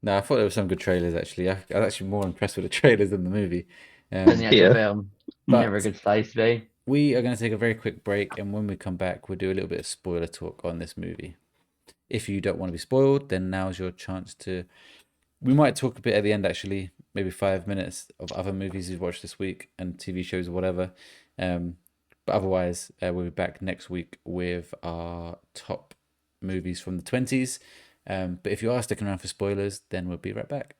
No, I thought there were some good trailers actually. I was actually more impressed with the trailers than the movie. than the actual Yeah. film. But- Never a good place to be. We are going to take a very quick break, and when we come back, we'll do a little bit of spoiler talk on this movie. If you don't want to be spoiled, then now's your chance to. We might talk a bit at the end, actually, maybe 5 minutes of other movies you've watched this week and TV shows or whatever. But otherwise, we'll be back next week with our top movies from the 20s. But if you are sticking around for spoilers, then we'll be right back.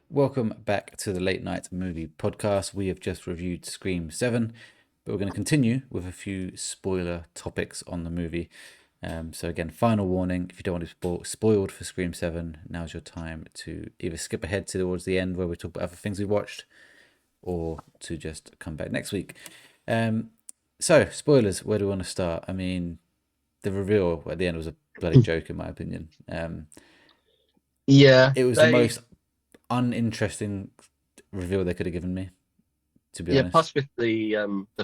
Welcome back to the Late Night Movie Podcast. We have just reviewed Scream 7, but we're going to continue with a few spoiler topics on the movie. So again, final warning, if you don't want to be spoiled for Scream 7, now's your time to either skip ahead towards the end where we talk about other things we watched, or to just come back next week. So, spoilers, where do we want to start? I mean, the reveal at the end was a bloody joke, in my opinion. Yeah. It was the most uninteresting reveal they could have given me, to be honest. Plus with the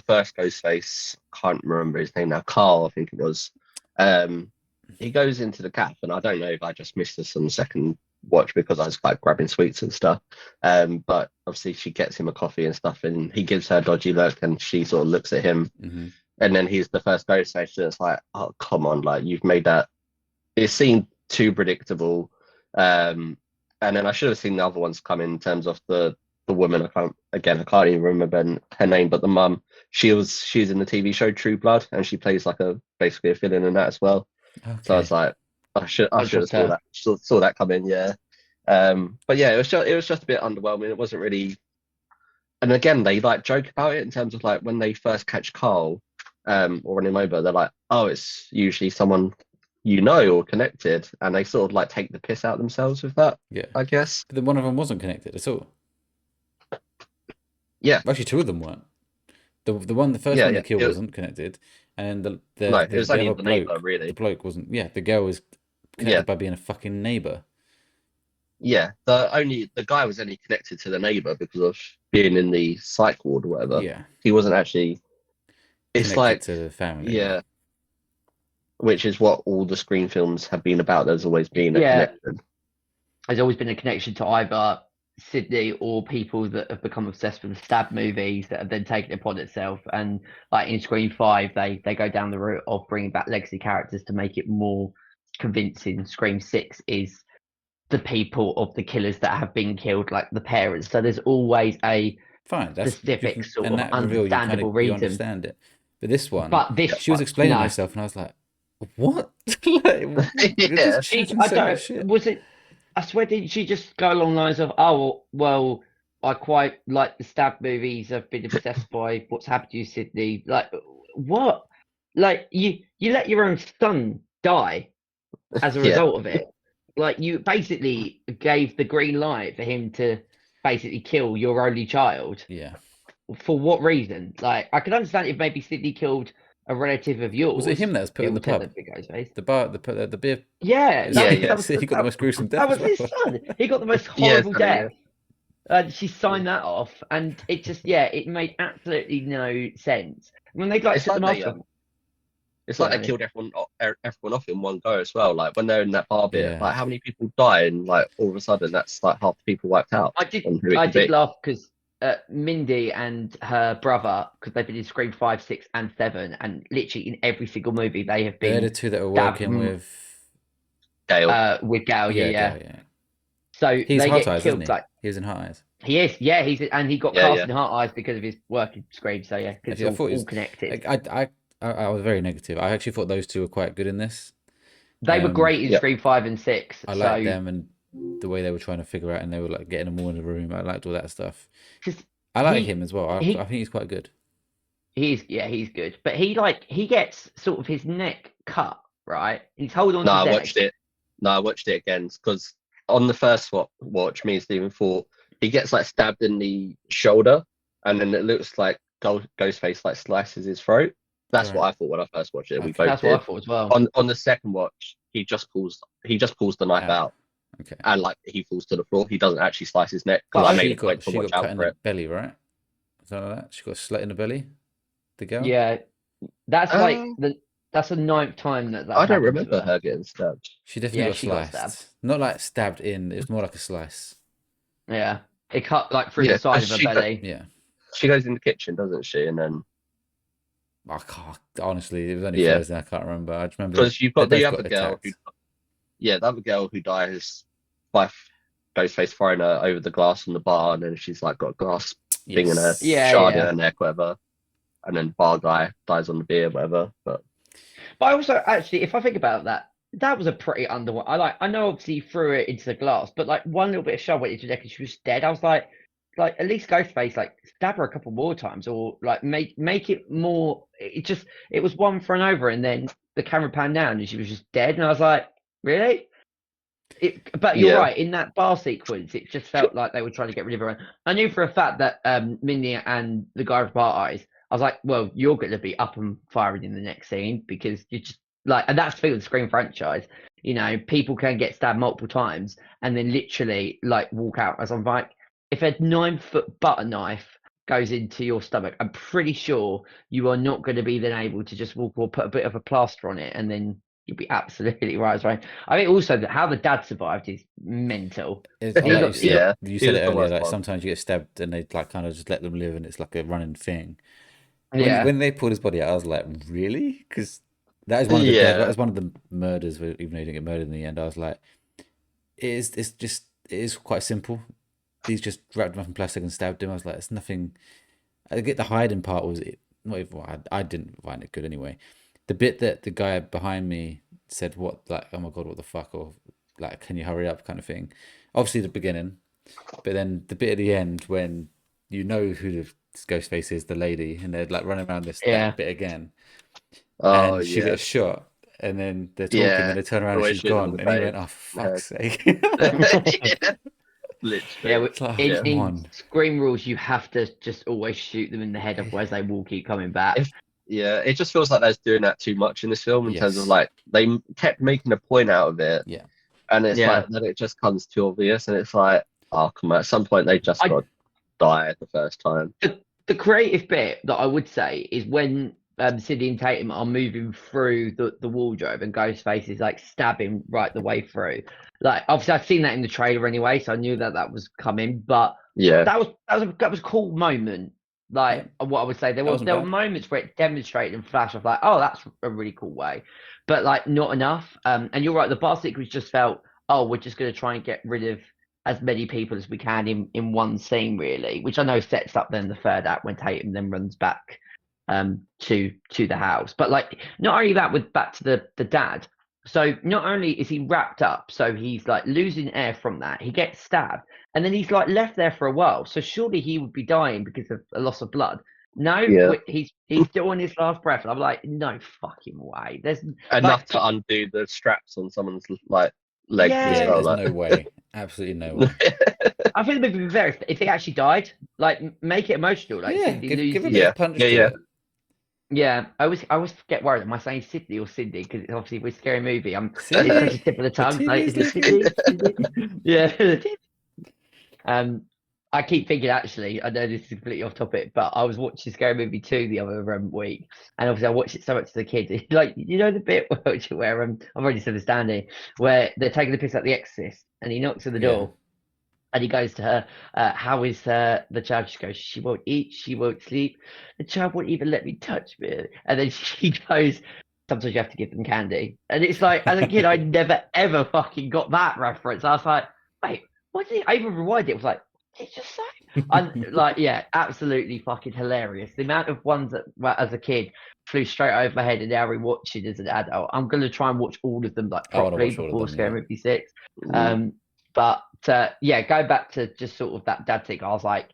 first Ghostface, can't remember his name now, Carl, I think it was. He goes into the cafe, and I don't know if I just missed this on the second watch because I was like grabbing sweets and stuff. But obviously she gets him a coffee and stuff, and he gives her a dodgy look, and she sort of looks at him, and then he's the first Ghostface, and it's like, oh come on, like you've made that. It seemed too predictable. And then I should have seen the other ones come in terms of the woman. I can't even remember her name, but the mum, she's in the TV show True Blood, and she plays like basically a villain in that as well. Okay. So I was like, I should have saw that come in, yeah. But yeah, it was just a bit underwhelming. It wasn't really. And again, they like joke about it in terms of like when they first catch Carl, or run him over, they're like, oh, it's usually someone or connected, and they sort of like take the piss out themselves with that. Yeah, I guess. But then one of them wasn't connected at all. Yeah, actually, two of them weren't. The first one they killed wasn't connected, and it was only other the neighbor, really. The bloke wasn't. Yeah, the girl was connected by being a fucking neighbor. Yeah, the guy was only connected to the neighbor because of being in the psych ward or whatever. Yeah, he wasn't actually. It's connected like to the family. Yeah. Which is what all the Scream films have been about. There's always been a connection. There's always been a connection to either Sydney or people that have become obsessed with the stab movies that have then taken it upon itself. And like in Scream 5, they go down the route of bringing back legacy characters to make it more convincing. Scream 6 is the people of the killers that have been killed, like the parents. So there's always a specific sort of understandable reason. You understand it. But this one, she was explaining herself, and I was like, what? Was it? I swear, did she just go along the lines of, oh, well, I quite like the stab movies. I've been obsessed by what's happened to you, Sydney. Like, what? Like, you let your own son die as a result of it. Like, you basically gave the green light for him to basically kill your only child. Yeah. For what reason? Like, I can understand if maybe Sydney killed a relative of yours. Was it him that was put in the pub? The beer. Yeah, he got the most gruesome death. That was his son. He got the most horrible death. She signed that off, and it just it made absolutely no sense. When they set them off, it's like they killed everyone off in one go as well. Like when they're in that bar bit, like how many people die, and like all of a sudden that's like half the people wiped out. I did laugh because Mindy and her brother, because they've been in Scream 5, 6, and 7, and literally in every single movie they have been. They're the two that were working with Gail. With Gail, yeah. So he's they Hot get Eyes, killed. Isn't he? He was in Hot Eyes. He is, and he got cast in Hot Eyes because of his work in Scream. So because it's all connected. I was very negative. I actually thought those two were quite good in this. They were great in Scream 5 and 6. I liked them and the way they were trying to figure out, and they were like getting them all in the room. I liked all that stuff. I like him as well. I think he's quite good. He's good, but he gets sort of his neck cut, right? He's holding on. I watched it. No, I watched it again because on the first watch, me and Stephen thought he gets like stabbed in the shoulder, and then it looks like Ghostface like slices his throat. That's what I thought when I first watched it. That's what I thought as well. On the second watch, he just pulls the knife out. Okay. And like he falls to the floor. He doesn't actually slice his neck. I made a point to watch out for it. Belly, right? Something like that. She got a slit in the belly. The girl. Yeah, that's like That's the 9th time that I don't happened to remember her. her getting stabbed. She definitely Yeah, got she got sliced. stabbed. Not like stabbed in. It was more like a slice. Yeah, it cut like through Yeah, the side 'cause of her she belly. Yeah. she goes in the kitchen, doesn't she? And then I can't. Honestly, it was only yeah, Thursday. I can't remember. I just remember because you've they got the both other got girl who, attacked. yeah, the other girl who dies by Ghostface throwing her over the glass on the bar, and then she's like got a glass thing in her Yes. Yeah, shard in yeah. her neck, whatever. And then bar guy dies on the beer, whatever. But But I also actually, if I think about that, that was a pretty underwhelming. I know obviously he threw it into the glass, but like one little bit of shell went into her neck and she was dead. I was like at least Ghostface like stab her a couple more times or like make it more. It was one thrown over and then the camera panned down and she was just dead. And I was like, really? But you're yeah, right. In that bar sequence, it just felt like they were trying to get rid of her. I knew for a fact that Minnie and the guy with bar eyes. I was like, well, you're going to be up and firing in the next scene because you just like, and that's the thing with the Scream franchise. You know, people can get stabbed multiple times and then literally like walk out. As I'm like, if a 9-foot butter knife goes into your stomach, I'm pretty sure you are not going to be then able to just walk or put a bit of a plaster on it and then you'll be absolutely right. I think also that how the dad survived is mental. It's He like you got, he said. got, yeah, You he said was it the earlier. worst Like one. sometimes you get stabbed and they like kind of just let them live, and it's like a running thing. yeah, When they pulled his body out, I was like, really? Because that is one of the death. That Yeah, was one of the murders. Even though he didn't get murdered in the end, I was like, it is. It's just. It is quite simple. He's just wrapped him up in plastic and stabbed him. I was like, it's nothing. I get the hiding part was it. Not even. Well, I didn't find it good anyway. The bit that the guy behind me said, "What like? Oh my god, what the fuck?" or like, "Can you hurry up?" kind of thing. Obviously, the beginning, but then the bit at the end when you know who the ghost face is, the lady, and they're like running around yeah. that bit again, oh and she yeah, gets shot, and then they're talking, then yeah. they turn around The and way she's she was in gone, the and he face, went, "Oh, the fuck's head. sake!" Yeah, Yeah, literally. It's like, oh, in, Yeah. come in on. Scream rules, you have to just always shoot them in the head, otherwise they will keep coming back. Yeah, it just feels like they're doing that too much in this film in terms of Yes. like they kept making a point out of it, Yeah. and it's Yeah, like then it just comes too obvious, and it's like, oh come on, at some point they just I got to die the first time. the creative bit that I would say is when Sidney and Tatum are moving through the wardrobe and Ghostface is like stabbing right the way through. Like obviously I've seen that in the trailer anyway, so I knew that was coming. But Yeah, that was a cool moment. Yeah. Like what I would say, That wasn't there were bad. moments where it demonstrated and flashed of like, oh, that's a really cool way, but like not enough. And you're right, the bar sequence just felt, oh, we're just going to try and get rid of as many people as we can in one scene, really, which I know sets up then the third act when Tatum then runs back to the house. But like not only that, with back to the dad. So not only is he wrapped up, so he's like losing air from that, he gets stabbed, and then he's like left there for a while. So surely he would be dying because of a loss of blood. No, yeah, he's still on his last breath. And I'm like, no fucking way. There's enough like, to undo the straps on someone's like legs as Yeah, yeah, well. there's Like, no way. Absolutely no way. I think it'd be very if he actually died. Like, make it emotional. Like, Yeah, Cindy give a loses. bit yeah, of punch yeah, to yeah. it. Yeah, I always get worried. Am I saying Sydney or Cindy? Because obviously with Scary Movie, it's such Cindy, a tip of the the tongue. It's like, TV's is it leaking. Sydney? Cindy? Yeah. I keep thinking actually, I know this is completely off topic, but I was watching Scary Movie 2 the other week, and obviously I watched it so much as a kid. Like, you know the bit where I've already said the standing where they're taking the piss at the Exorcist, and he knocks at the Yeah. door. And he goes to her, how is the child? She goes, she won't eat, she won't sleep. The child won't even let me touch me. And then she goes, sometimes you have to give them candy. And it's like, as a kid, I never ever fucking got that reference. I was like, wait, what did he? I even rewind it. I was like, did he just say? And like, yeah, absolutely fucking hilarious. The amount of ones that, well, as a kid, flew straight over my head and now rewatching as an adult. I'm going to try and watch all of them like I want to properly watch all of before them. Yeah. Scary Movie 6. Mm. But yeah, go back to just sort of that dad thing. I was like,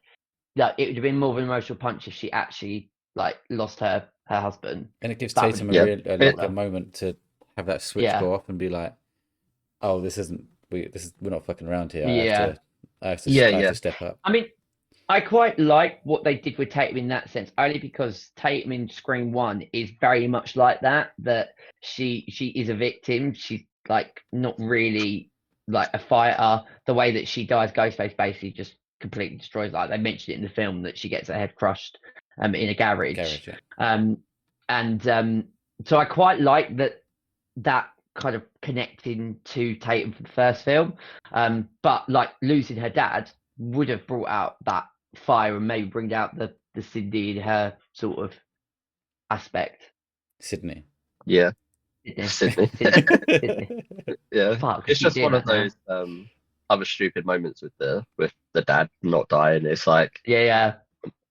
yeah, it would have been more of an emotional punch if she actually like lost her husband. And it gives That would Tatum have Yeah, been like a moment to have that switch yeah, go off and be like, "Oh, we're not fucking around here. yeah. yeah, I have yeah. to step up." I mean, I quite like what they did with Tatum in that sense, only because Tatum in Scream 1 is very much like that. That she is a victim. She's like not really like a fighter. The way that she dies, Ghostface basically just completely destroys. Like they mentioned it in the film that she gets her head crushed in a garage. Garage, yeah. And So I quite like that kind of connecting to Tatum for the first film. But like losing her dad would have brought out that fire and maybe bring out the Cindy in her sort of aspect. Sydney. Yeah, Sydney. Sydney. Sydney. Yeah, Fuck, I it's keep just doing one of that now. those other stupid moments with the dad not dying. It's like, Yeah, yeah.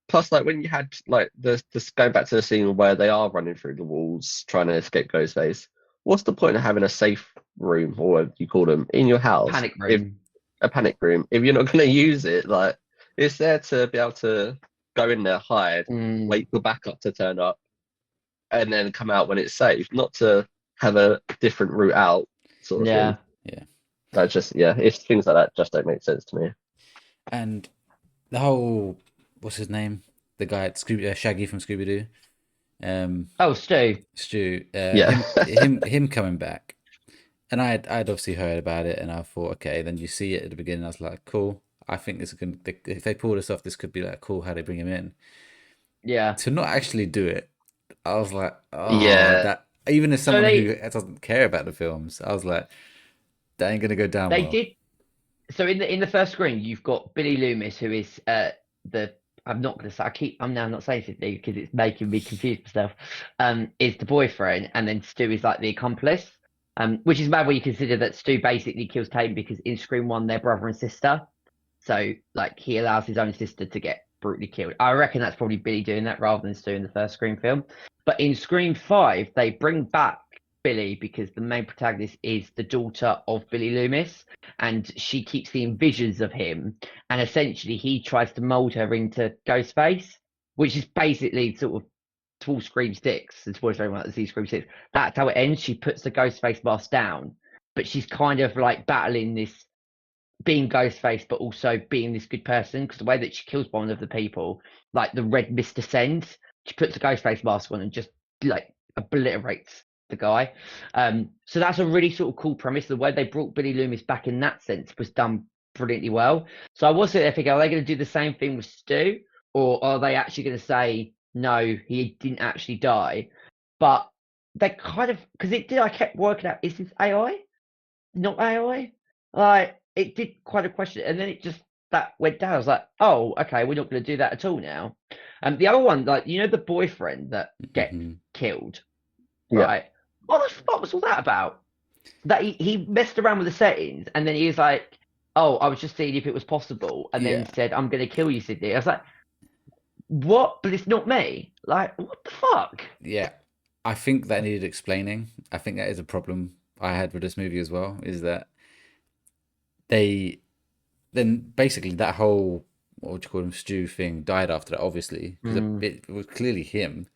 plus like when you had like this going back to the scene where they are running through the walls trying to escape Ghostface. What's the point of having a safe room, or what you call them, in your house? Panic If room. a panic room, if you're not going to use it, like it's there to be able to go in there, hide, Mm, wait for backup to turn up, and then come out when it's safe, not to have a different route out, sort of thing. yeah. Yeah. That just, yeah, it's things like that just don't make sense to me. And the whole, what's his name? The guy at Shaggy from Scooby Doo. Oh, Stu. Stu. Yeah, Him coming back. And I'd obviously heard about it, and I thought, okay. Then you see it at the beginning. I was like, cool. I think this is gonna. If they pull this off, this could be like cool. How they bring him in Yeah. to not actually do it. I was like, oh, yeah, that. Even as So someone who doesn't care about the films, I was like, that ain't gonna go down they well. did. So in the first screen, you've got Billy Loomis, who is the I'm not going to say I'm now not saying Sydney because it's making me confuse myself. Is the boyfriend, and then Stu is like the accomplice. Which is mad when you consider that Stu basically kills Tate because in Scream One they're brother and sister. So like he allows his own sister to get brutally killed. I reckon that's probably Billy doing that rather than Stu in the first Scream film. But in Scream 5, they bring back Billy because the main protagonist is the daughter of Billy Loomis, and she keeps seeing visions of him, and essentially he tries to mold her into Ghostface, which is basically sort of towards Scream 6. It's always very much to see Scream 6. That's how it ends. She puts the Ghostface mask down, but she's kind of like battling this being Ghostface, but also being this good person. Because the way that she kills one of the people, like the red mist descends, she puts a Ghostface mask on and just like obliterates the guy. So that's a really sort of cool premise. The way they brought Billy Loomis back in that sense was done brilliantly well. So I was sitting there thinking, are they going to do the same thing with Stu, or are they actually going to say no, he didn't actually die? But they kind of because it did. I kept working out: is this AI? Not AI? Like it did quite a question, and then it just that went down. I was like, oh, okay, we're not going to do that at all now. And the other one, like the boyfriend that gets Hmm. killed, yeah, right? What the fuck was all that about? That he messed around with the settings, and then he was like, oh, I was just seeing if it was possible, and then Yeah, said, I'm going to kill you, Sydney. I was like, what? But it's not me. Like, what the fuck? yeah. I think that needed explaining. I think that is a problem I had with this movie as well. Is that they then basically that whole what would you call him stew thing died after that, obviously, because Mm, it was clearly him.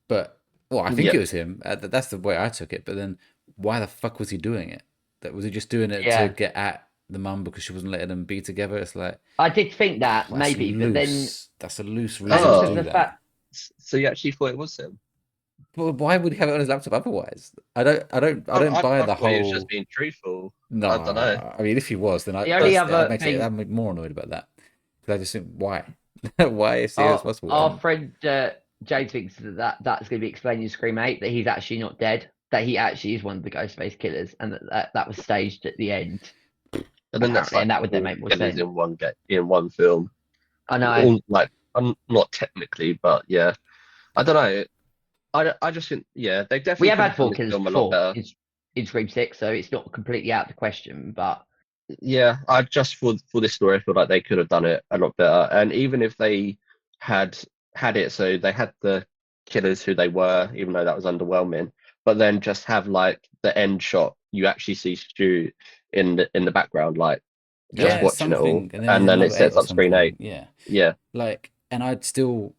But well, I think yeah. it was him. That's the way I took it. But then, why the fuck was he doing it? That was he just doing it to yeah, get at the mum because she wasn't letting them be together? It's like I did think that well, that's maybe, but then loose. That's a loose and reason to also Oh, do the that. fact so you actually thought it was him? But why would he have it on his laptop otherwise? I I, don't I, buy I the thought he was just whole. being truthful. I don't know. Nah, I mean, if he was, then the only But that other makes it. thing I'm more annoyed about that because I just think why, why is he as our possible? our And friend James thinks that's going to be explained in Scream 8 that he's actually not dead, that he actually is one of the Ghostface killers, and that was staged at the end and then that's apparently, like and that would then all make more killers sense. in one film. I know All like, not technically, but yeah. I don't know. I just think, yeah, they we definitely have could had have done four this killers film a lot before better. in Scream 6, so it's not completely out of the question. But Yeah, I just for this story, I feel like they could have done it a lot better. And even if they had had it, so they had the killers who they were, even though that was underwhelming, but then just have like the end shot, you actually see Stu in the background, like just yeah, yeah, watching it all, something, and then and in then it number eight sets or up screen something. eight. Yeah, Yeah, like, and I'd still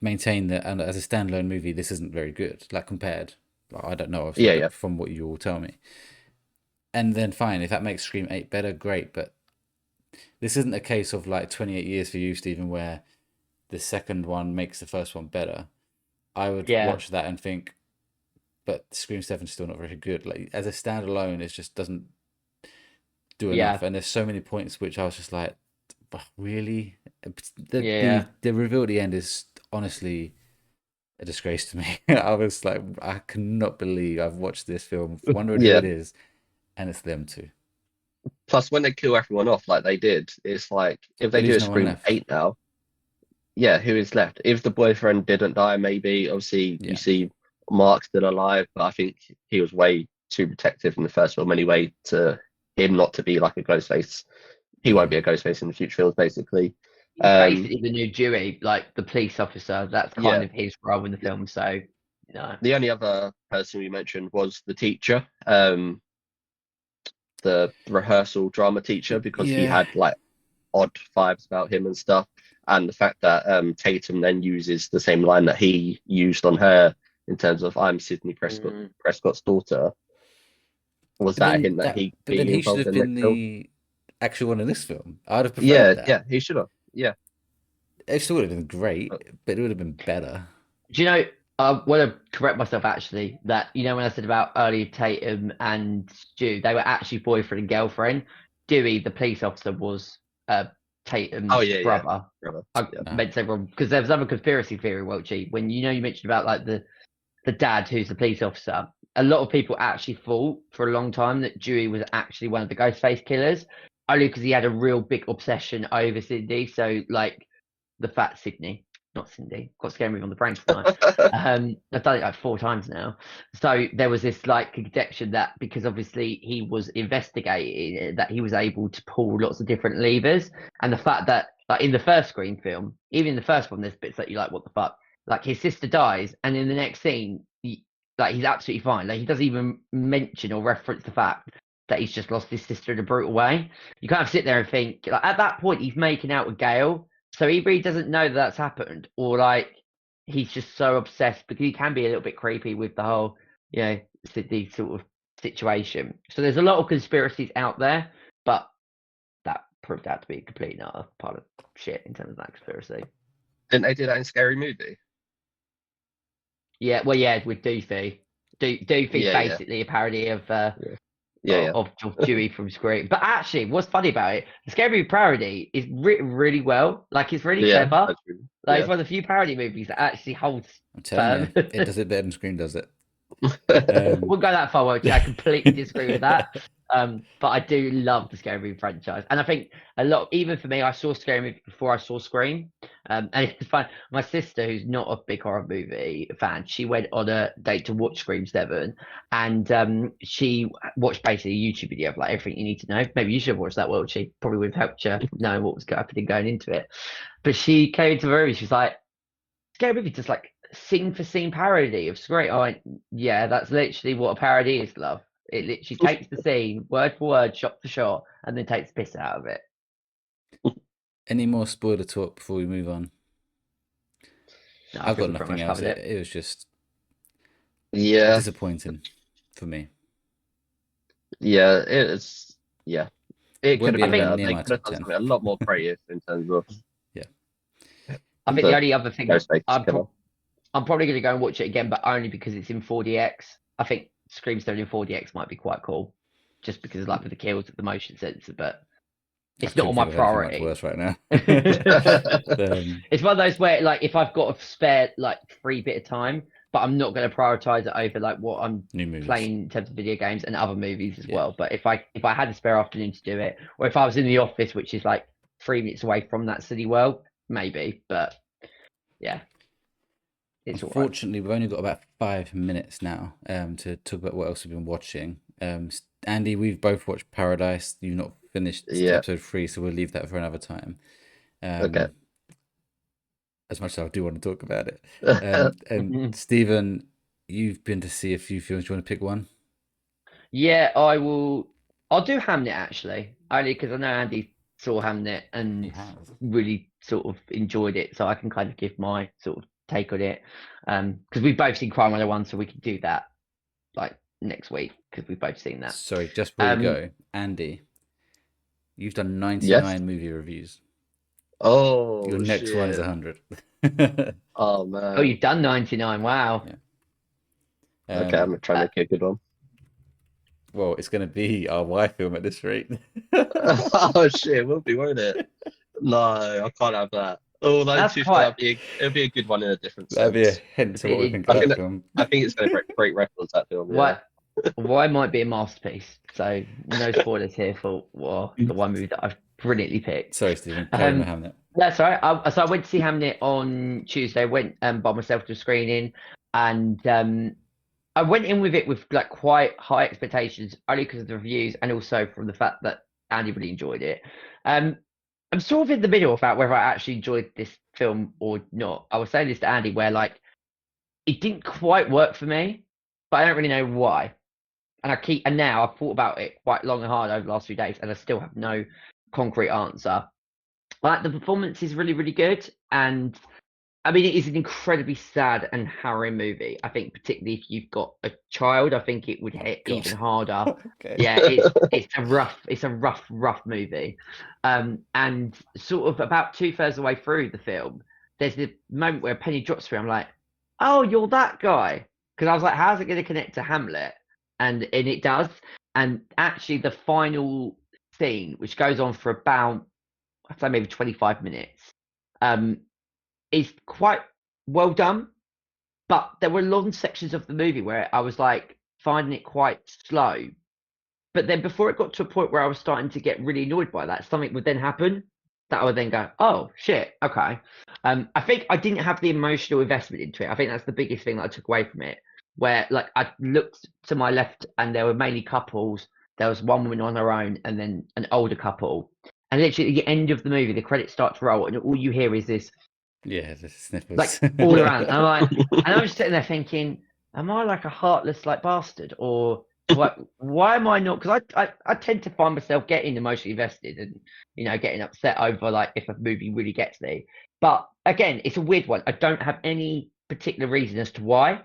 maintain that, and as a standalone movie, this isn't very good. Like compared, well, I don't know obviously, yeah, yeah, but from what you all tell me, and then fine if that makes Scream 8 better, great. But this isn't a case of like 28 years for you, Stephen, where the second one makes the first one better. I would yeah, watch that and think, but Scream 7 is still not very good. Like as a standalone, it just doesn't do enough. yeah, And there's so many points which I was just like, really? yeah. The reveal at the end is honestly a disgrace to me. I was like, I cannot believe I've watched this film, wondering who Yeah. it is, and it's them two. Plus, when they kill everyone off like they did, it's like if There they do is a no one Scream left. 8 now, yeah, who is left? If the boyfriend didn't die, maybe obviously you Yeah. see Mark still alive, but I think he was way too protective in the first film anyway to him not to be like a ghost face. He won't be a ghost face in the future films, basically. He's basically the new Dewey, like the police officer. That's kind Yeah. of his role in the film. So, The only other person we mentioned was the teacher, the rehearsal drama teacher, because he Yeah. had like odd vibes about him and stuff. And the fact that Tatum then uses the same line that he used on her in terms of "I'm Sydney Prescott's daughter." Was But that a then hint that he'd but then be he should involved have in the been next film? the actual one in this film. I'd have preferred Yeah, that. yeah, he should have. Yeah, It still would have been great, but but it would have been better. do you know? I want to correct myself actually. That when I said about earlier Tatum and Stu, they were actually boyfriend and girlfriend. Dewey, the police officer, was Tatum's oh yeah, yeah, brother. brother. I Yeah. meant to say wrong because there was other conspiracy theory, Welchy. When you mentioned about like the dad who's the police officer. A lot of people actually thought for a long time that Dewey was actually one of the Ghostface killers, only because he had a real big obsession over Cindy. So like the fat Sydney, not Cindy. Got scary movie on the brain tonight. I've done it like 4 times now. So there was this like conjecture that because obviously he was investigating, that he was able to pull lots of different levers, and the fact that like in the first Scream film, even in the first one, there's bits that you're like, what the fuck? Like his sister dies, and in the next scene, he's absolutely fine. Like he doesn't even mention or reference the fact that he's just lost his sister in a brutal way. You kind of sit there and think, like, at that point, he's making out with Gail, so he really doesn't know that that's happened, or like he's just so obsessed because he can be a little bit creepy with the whole, Sydney sort of situation. So there's a lot of conspiracies out there, but that proved out to be a complete and utter part of shit in terms of that conspiracy. Didn't they do that in Scary Movie? Yeah, well, yeah, with Doofy. Doofy's Yeah, yeah. basically a parody of Yeah, of Dewey from Scream. But actually, what's funny about it, the Scary Movie parody is written really well. Like, it's really yeah. clever. That's really, Like, it's one of the few parody movies that actually holds I'm telling firm. you, it does it better than Scream does it. We'll go that far, won't you? I completely disagree with that. But I do love the Scary Movie franchise, and I think a lot. Even for me, I saw Scary Movie before I saw Scream, and it's fun. My sister, who's not a big horror movie fan, she went on a date to watch Scream 7, and she watched basically a YouTube video of like everything you need to know. Maybe you should have watched that. Well, she probably would have helped you know what was happening going into it. But she came into the room, she's like, "Scary Movie just like scene for scene parody of Scream." I went, "Yeah, that's literally what a parody is, love. It literally takes the scene word for word, shot for shot, and then takes the piss out of it." Any more spoiler talk before we move on? No, I've got think we pretty nothing much else. covered It was just yeah, disappointing for me. yeah. It's yeah. It could Wouldn't have be been anywhere better. near They my could have top done 10. something a lot more creative in terms of I think the the only other thing Ghostface I'm, killer. I'm probably going to go and watch it again, but only because it's in 4DX. I think Scream 7 in 4DX might be quite cool, just because like with the kills, the motion sensor, but it's not on my Think of anything much priority. worse right now. It's one of those where like if I've got a spare like free bit of time, but I'm not going to prioritize it over like what I'm New movies. playing in terms of video games and other movies as Yeah. well. But if I had a spare afternoon to do it, or if I was in the office, which is like 3 minutes away from that city world, maybe. But yeah, it's all right. Unfortunately, we've only got about 5 minutes now to talk about what else we've been watching. Andy, we've both watched Paradise. You've not finished Yeah. episode 3, so we'll leave that for another time. Okay. Mm-hmm. As much as I do want to talk about it. And Stephen, you've been to see a few films. Do you want to pick one? Yeah, I will. I'll do Hamnet actually, only because I know Andy saw Hamnet and He has. really sort of enjoyed it, so I can kind of give my sort of take on it. Because we've both seen Crime 101, so we can do that like next week because we've both seen that. Sorry, just before you go, Andy, you've done 99 Yes. movie reviews. Oh, Your next one is shit. 100. Oh man. Oh, you've done 99. Wow. Yeah. Okay, I'm gonna try and make a good one. Well, it's going to be our Y film at this rate. Oh shit, will be, won't it? No, I can't have that. Oh, no, That's too sure quite. it'd be a good one in a different That'd be a sense. hint to what we think of I It, that think that film. I think it's going to break records, that film. Yeah. why might be a masterpiece. So no spoilers here for the one movie that I've brilliantly picked. Sorry, Stephen. Carry on with Hamlet. That's all right. So I went to see Hamnet on Tuesday. Went by myself to a screening, and I went in with it with like quite high expectations, only because of the reviews and also from the fact that Andy really enjoyed it. I'm sort of in the middle about whether I actually enjoyed this film or not. I was saying this to Andy, where like it didn't quite work for me, but I don't really know why. And now I've thought about it quite long and hard over the last few days, and I still have no concrete answer. Like the performance is really, really good, and I mean it is an incredibly sad and harrowing movie. I think particularly if you've got a child, I think it would hit God. even harder. Okay. Yeah, it's a rough movie. And sort of about 2/3 of the way through the film, there's the moment where a penny drops through. I'm like, oh, you're that guy, because I was like, how's it going to connect to Hamlet? And it does. And actually, the final scene, which goes on for about, I'd say maybe 25 minutes, is quite well done. But there were long sections of the movie where I was like finding it quite slow. But then before it got to a point where I was starting to get really annoyed by that, something would then happen that I would then go, oh shit, okay. I think I didn't have the emotional investment into it. I think that's the biggest thing that I took away from it. Where like I looked to my left and there were mainly couples. There was one woman on her own and then an older couple. And literally at the end of the movie, the credits start to roll and all you hear is this Yeah, the sniffers. like all around. And I'm just sitting there thinking, am I like a heartless like bastard, or why am I not? Because I tend to find myself getting emotionally invested and getting upset over like if a movie really gets me. But again, it's a weird one. I don't have any particular reason as to why.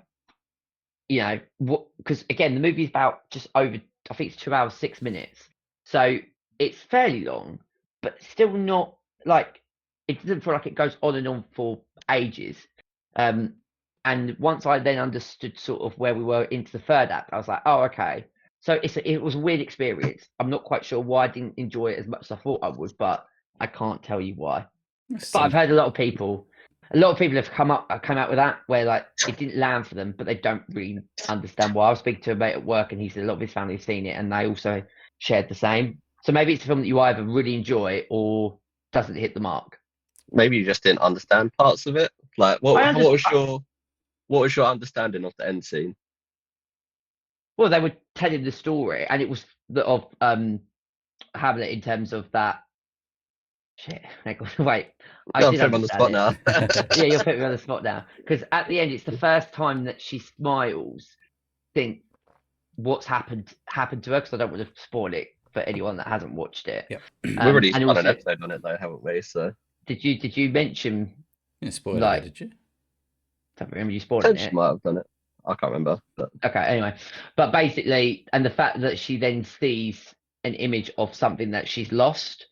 Because again, the movie is about just over. I think it's 2 hours 6 minutes, so it's fairly long, but still not like it doesn't feel like it goes on and on for ages. And once I then understood sort of where we were into the third act, I was like, oh, okay. So it was a weird experience. I'm not quite sure why I didn't enjoy it as much as I thought I would, but I can't tell you why. But I've heard a lot of people have come out with that where like it didn't land for them, but they don't really understand why. I was speaking to a mate at work and he said a lot of his family have seen it and they also shared the same. So maybe it's a film that you either really enjoy or doesn't hit the mark. Maybe you just didn't understand parts of it. Like, what was your understanding of the end scene? Well, they were telling the story, and it was of Hamlet in terms of that. Shit, wait. I'm putting on the spot now. Yeah, you're putting me on the spot now. Because at the end, it's the first time that she smiles. Think what's happened to her, because I don't want to spoil it for anyone that hasn't watched it. Yep. We've already done an episode on it though, haven't we? So did you mention? You didn't spoil it, did you? I don't remember you spoiling it. Might have done it. I can't remember. But okay, anyway, but basically, and the fact that she then sees an image of something that she's lost,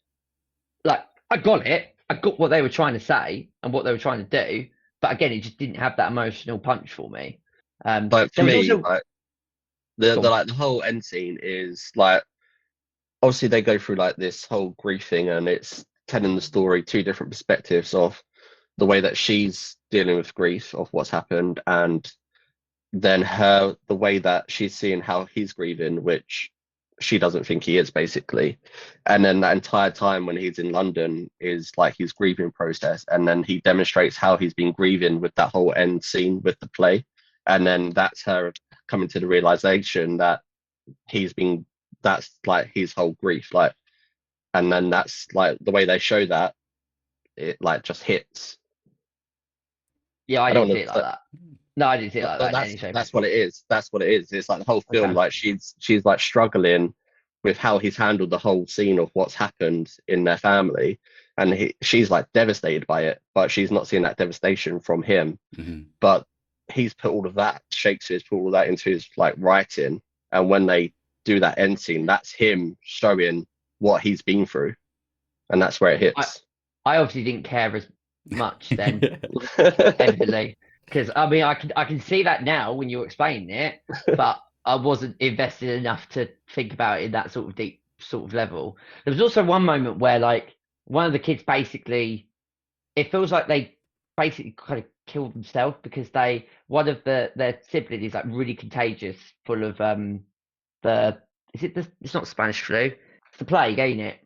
like I got it. I got what they were trying to say and what they were trying to do, but again, it just didn't have that emotional punch for me. But for me, also... like the whole end scene is like, obviously they go through like this whole grief thing, and it's telling the story two different perspectives of the way that she's dealing with grief of what's happened, and then the way that she's seeing how he's grieving, which she doesn't think he is, basically. And then that entire time when he's in London is like his grieving process, and then he demonstrates how he's been grieving with that whole end scene with the play, and then that's her coming to the realization that that's like his whole grief, like, and then that's like the way they show that it like just hits. Yeah, I didn't see it like that. No, I didn't see it like that. That's what it is. That's what it is. It's like the whole film, like she's like struggling with how he's handled the whole scene of what's happened in their family, and she's like devastated by it, but she's not seeing that devastation from him. Mm-hmm. But he's put all of that, Shakespeare's put all of that into his like writing, and when they do that end scene, that's him showing what he's been through, and that's where it hits. I obviously didn't care as much then, evidently, because I mean I can see that now when you're explaining it, but I wasn't invested enough to think about it in that sort of deep sort of level. There was also one moment where like one of the kids basically it feels like they basically kind of killed themselves because one of their sibling is like really contagious, full of it's not Spanish flu, it's the plague, ain't it?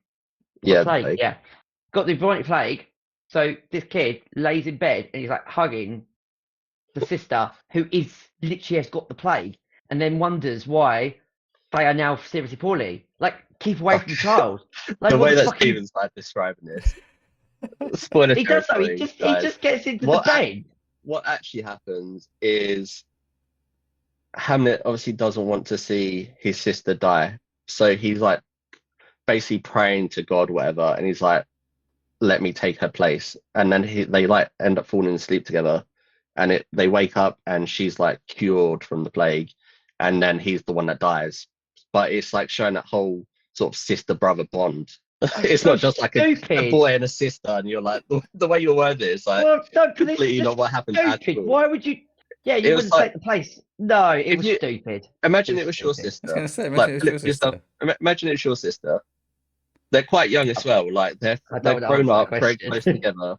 Yeah, the Plague, plague. yeah. Got the bubonic plague. So this kid lays in bed and he's like hugging the sister who is literally has got the plague, and then wonders why they are now seriously poorly. Like, keep away from the child. Like, The what way the that fucking Steven's like describing this, spoiler he does though. territory, He guys. just gets into What the bed. what actually happens is Hamlet obviously doesn't want to see his sister die, so he's like basically praying to God, whatever, and he's like, "Let me take her place." And then they like end up falling asleep together, and they wake up, and she's like cured from the plague, and then he's the one that dies. But it's like showing that whole sort of sister brother bond. It's so not just like a stupid. boy and a sister, and you're like the way you word it is like Well, no, but it's completely just not what happened at stupid. all. Why would you? Yeah, you It was wouldn't like take the place. No, it if was you stupid. imagine It it was was your stupid. I was sister, going to say, like imagine it was flip your yourself. sister. Imagine it's your sister. They're quite young as well. Like I they're don't know grown answer up, that very question. close together.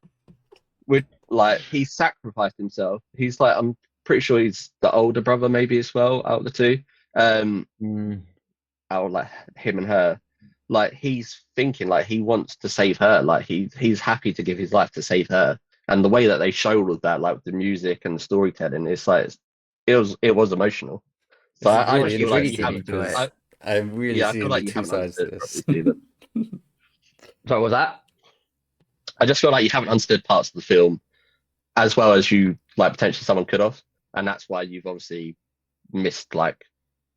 With like he sacrificed himself. He's like I'm pretty sure he's the older brother maybe as well out of the two. Mm. Out of like him and her. Like he's thinking like he wants to save her. Like he's happy to give his life to save her. And the way that they show all of that, like the music and the storytelling, it's like it was emotional. So This is I really just feel like really you interesting did haven't. enjoy because it. I'm really I feel seeing the like you two haven't sides to understood this. properly, Steven. So what was that? I just feel like you haven't understood parts of the film as well as you like potentially someone could have, and that's why you've obviously missed like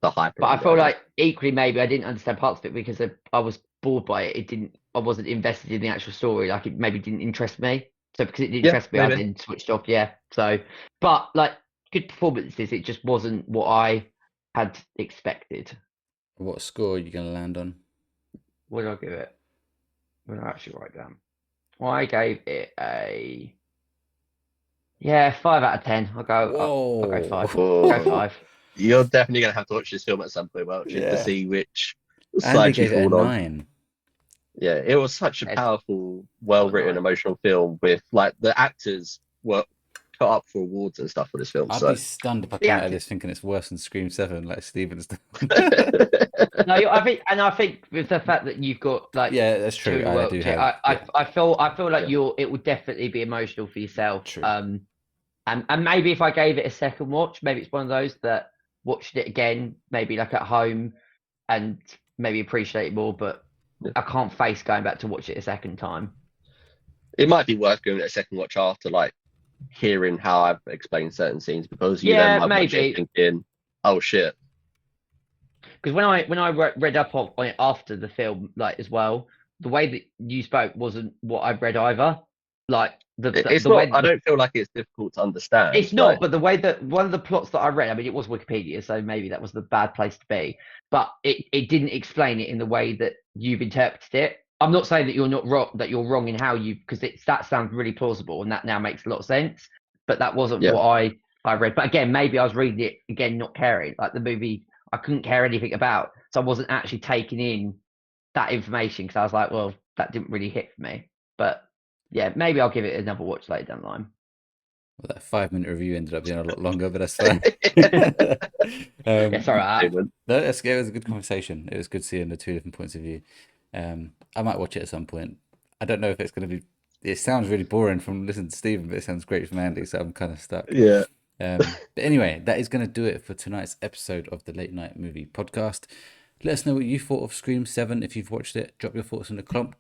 the hype But I around it, feel I guess. like equally maybe I didn't understand parts of it because I was bored by it. It didn't. I wasn't invested in the actual story. Like, it maybe didn't interest me. So because it didn't Yeah, interest me, I maybe. then switched off. Yeah. So, but like, good performances. It just wasn't what I had expected. What score are you going to land on? What did I give it? What did I actually write down? I gave it a 5 out of 10. I'll go 5. Whoa. Go 5. You're definitely gonna have to watch this film at some point, Welchy, to Yeah. see which Andy side you gave it a fall on. 9. Yeah, it was such a It's powerful, well-written, not emotional film with like the actors were put up for awards and stuff for this film. I'd So be stunned if I the came out of acting. this thinking it's worse than Scream 7, like Steven's done. No, I think with the fact that you've got like Yeah, that's true. two I do Welchy, have. Yeah, I feel like Yeah. it would definitely be emotional for yourself. true. And maybe if I gave it a second watch, maybe it's one of those that watched it again, maybe like at home, and maybe appreciate it more. But Yeah. I can't face going back to watch it a second time. It might be worth giving it a second watch after like hearing how I've explained certain scenes because you then Yeah, might watch it maybe. thinking, "Oh shit." Because when I read up on it after the film, like as well, the way that you spoke wasn't what I read either. Like It's the not. way I don't feel like it's difficult to understand. it's Like, not, but the way that one of the plots that I read, I mean, it was Wikipedia, so maybe that was the bad place to be. But it didn't explain it in the way that you've interpreted it. I'm not saying that you're not wrong, that you're wrong in how you, because that sounds really plausible and that now makes a lot of sense. But that wasn't yeah, what I read. But again, maybe I was reading it again, not caring. Like the movie, I couldn't care anything about, so I wasn't actually taking in that information because I was like, well, that didn't really hit for me. But yeah, maybe I'll give it another watch later down the line. Well, that 5-minute review ended up being a lot longer, but that's fine. Yeah, sorry about that. Steven. No, it was a good conversation. It was good seeing the two different points of view. I might watch it at some point. I don't know if it's going to be. It sounds really boring from listening to Stephen, but it sounds great from Andy, so I'm kind of stuck. Yeah. But anyway, that is going to do it for tonight's episode of the Late Night Movie Podcast. Let us know what you thought of Scream 7 if you've watched it. Drop your thoughts in the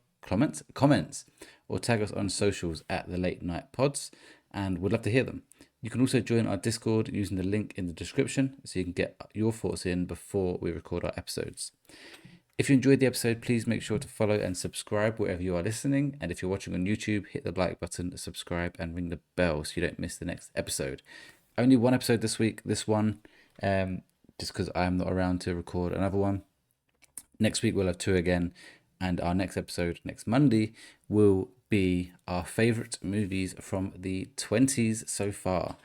comments, or tag us on socials at the Late Night Pods, and we'd love to hear them. You can also join our Discord using the link in the description so you can get your thoughts in before we record our episodes. If you enjoyed the episode, please make sure to follow and subscribe wherever you are listening. And if you're watching on YouTube, hit the like button, subscribe, and ring the bell so you don't miss the next episode. Only one episode this week, this one, just because I'm not around to record another one. Next week we'll have 2 again, and our next episode next Monday will be our favourite movies from the 20s so far.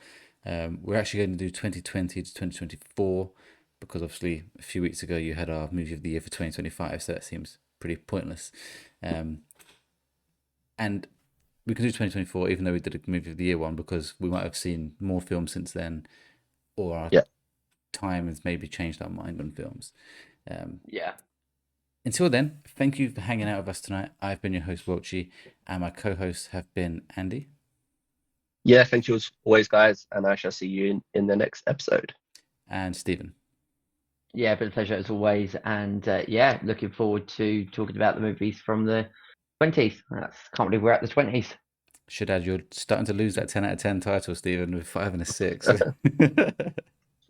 We're actually going to do 2020 to 2024 because obviously a few weeks ago you had our movie of the year for 2025, so that seems pretty pointless. And we can do 2024, even though we did a movie of the year one, because we might have seen more films since then, or our Yeah. time has maybe changed our mind on films. Yeah. Until then, thank you for hanging out with us tonight. I've been your host, Welchy, and my co-hosts have been Andy Yeah, thank you as always, guys, and I shall see you in the next episode. and Stephen. Yeah, been a pleasure as always. And yeah, looking forward to talking about the movies from the 20s. Can't believe we're at the 20s. Should add, you're starting to lose that 10 out of 10 title, Stephen, with 5 and a 6.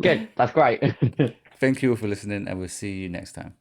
Good. That's great. Thank you all for listening, and we'll see you next time.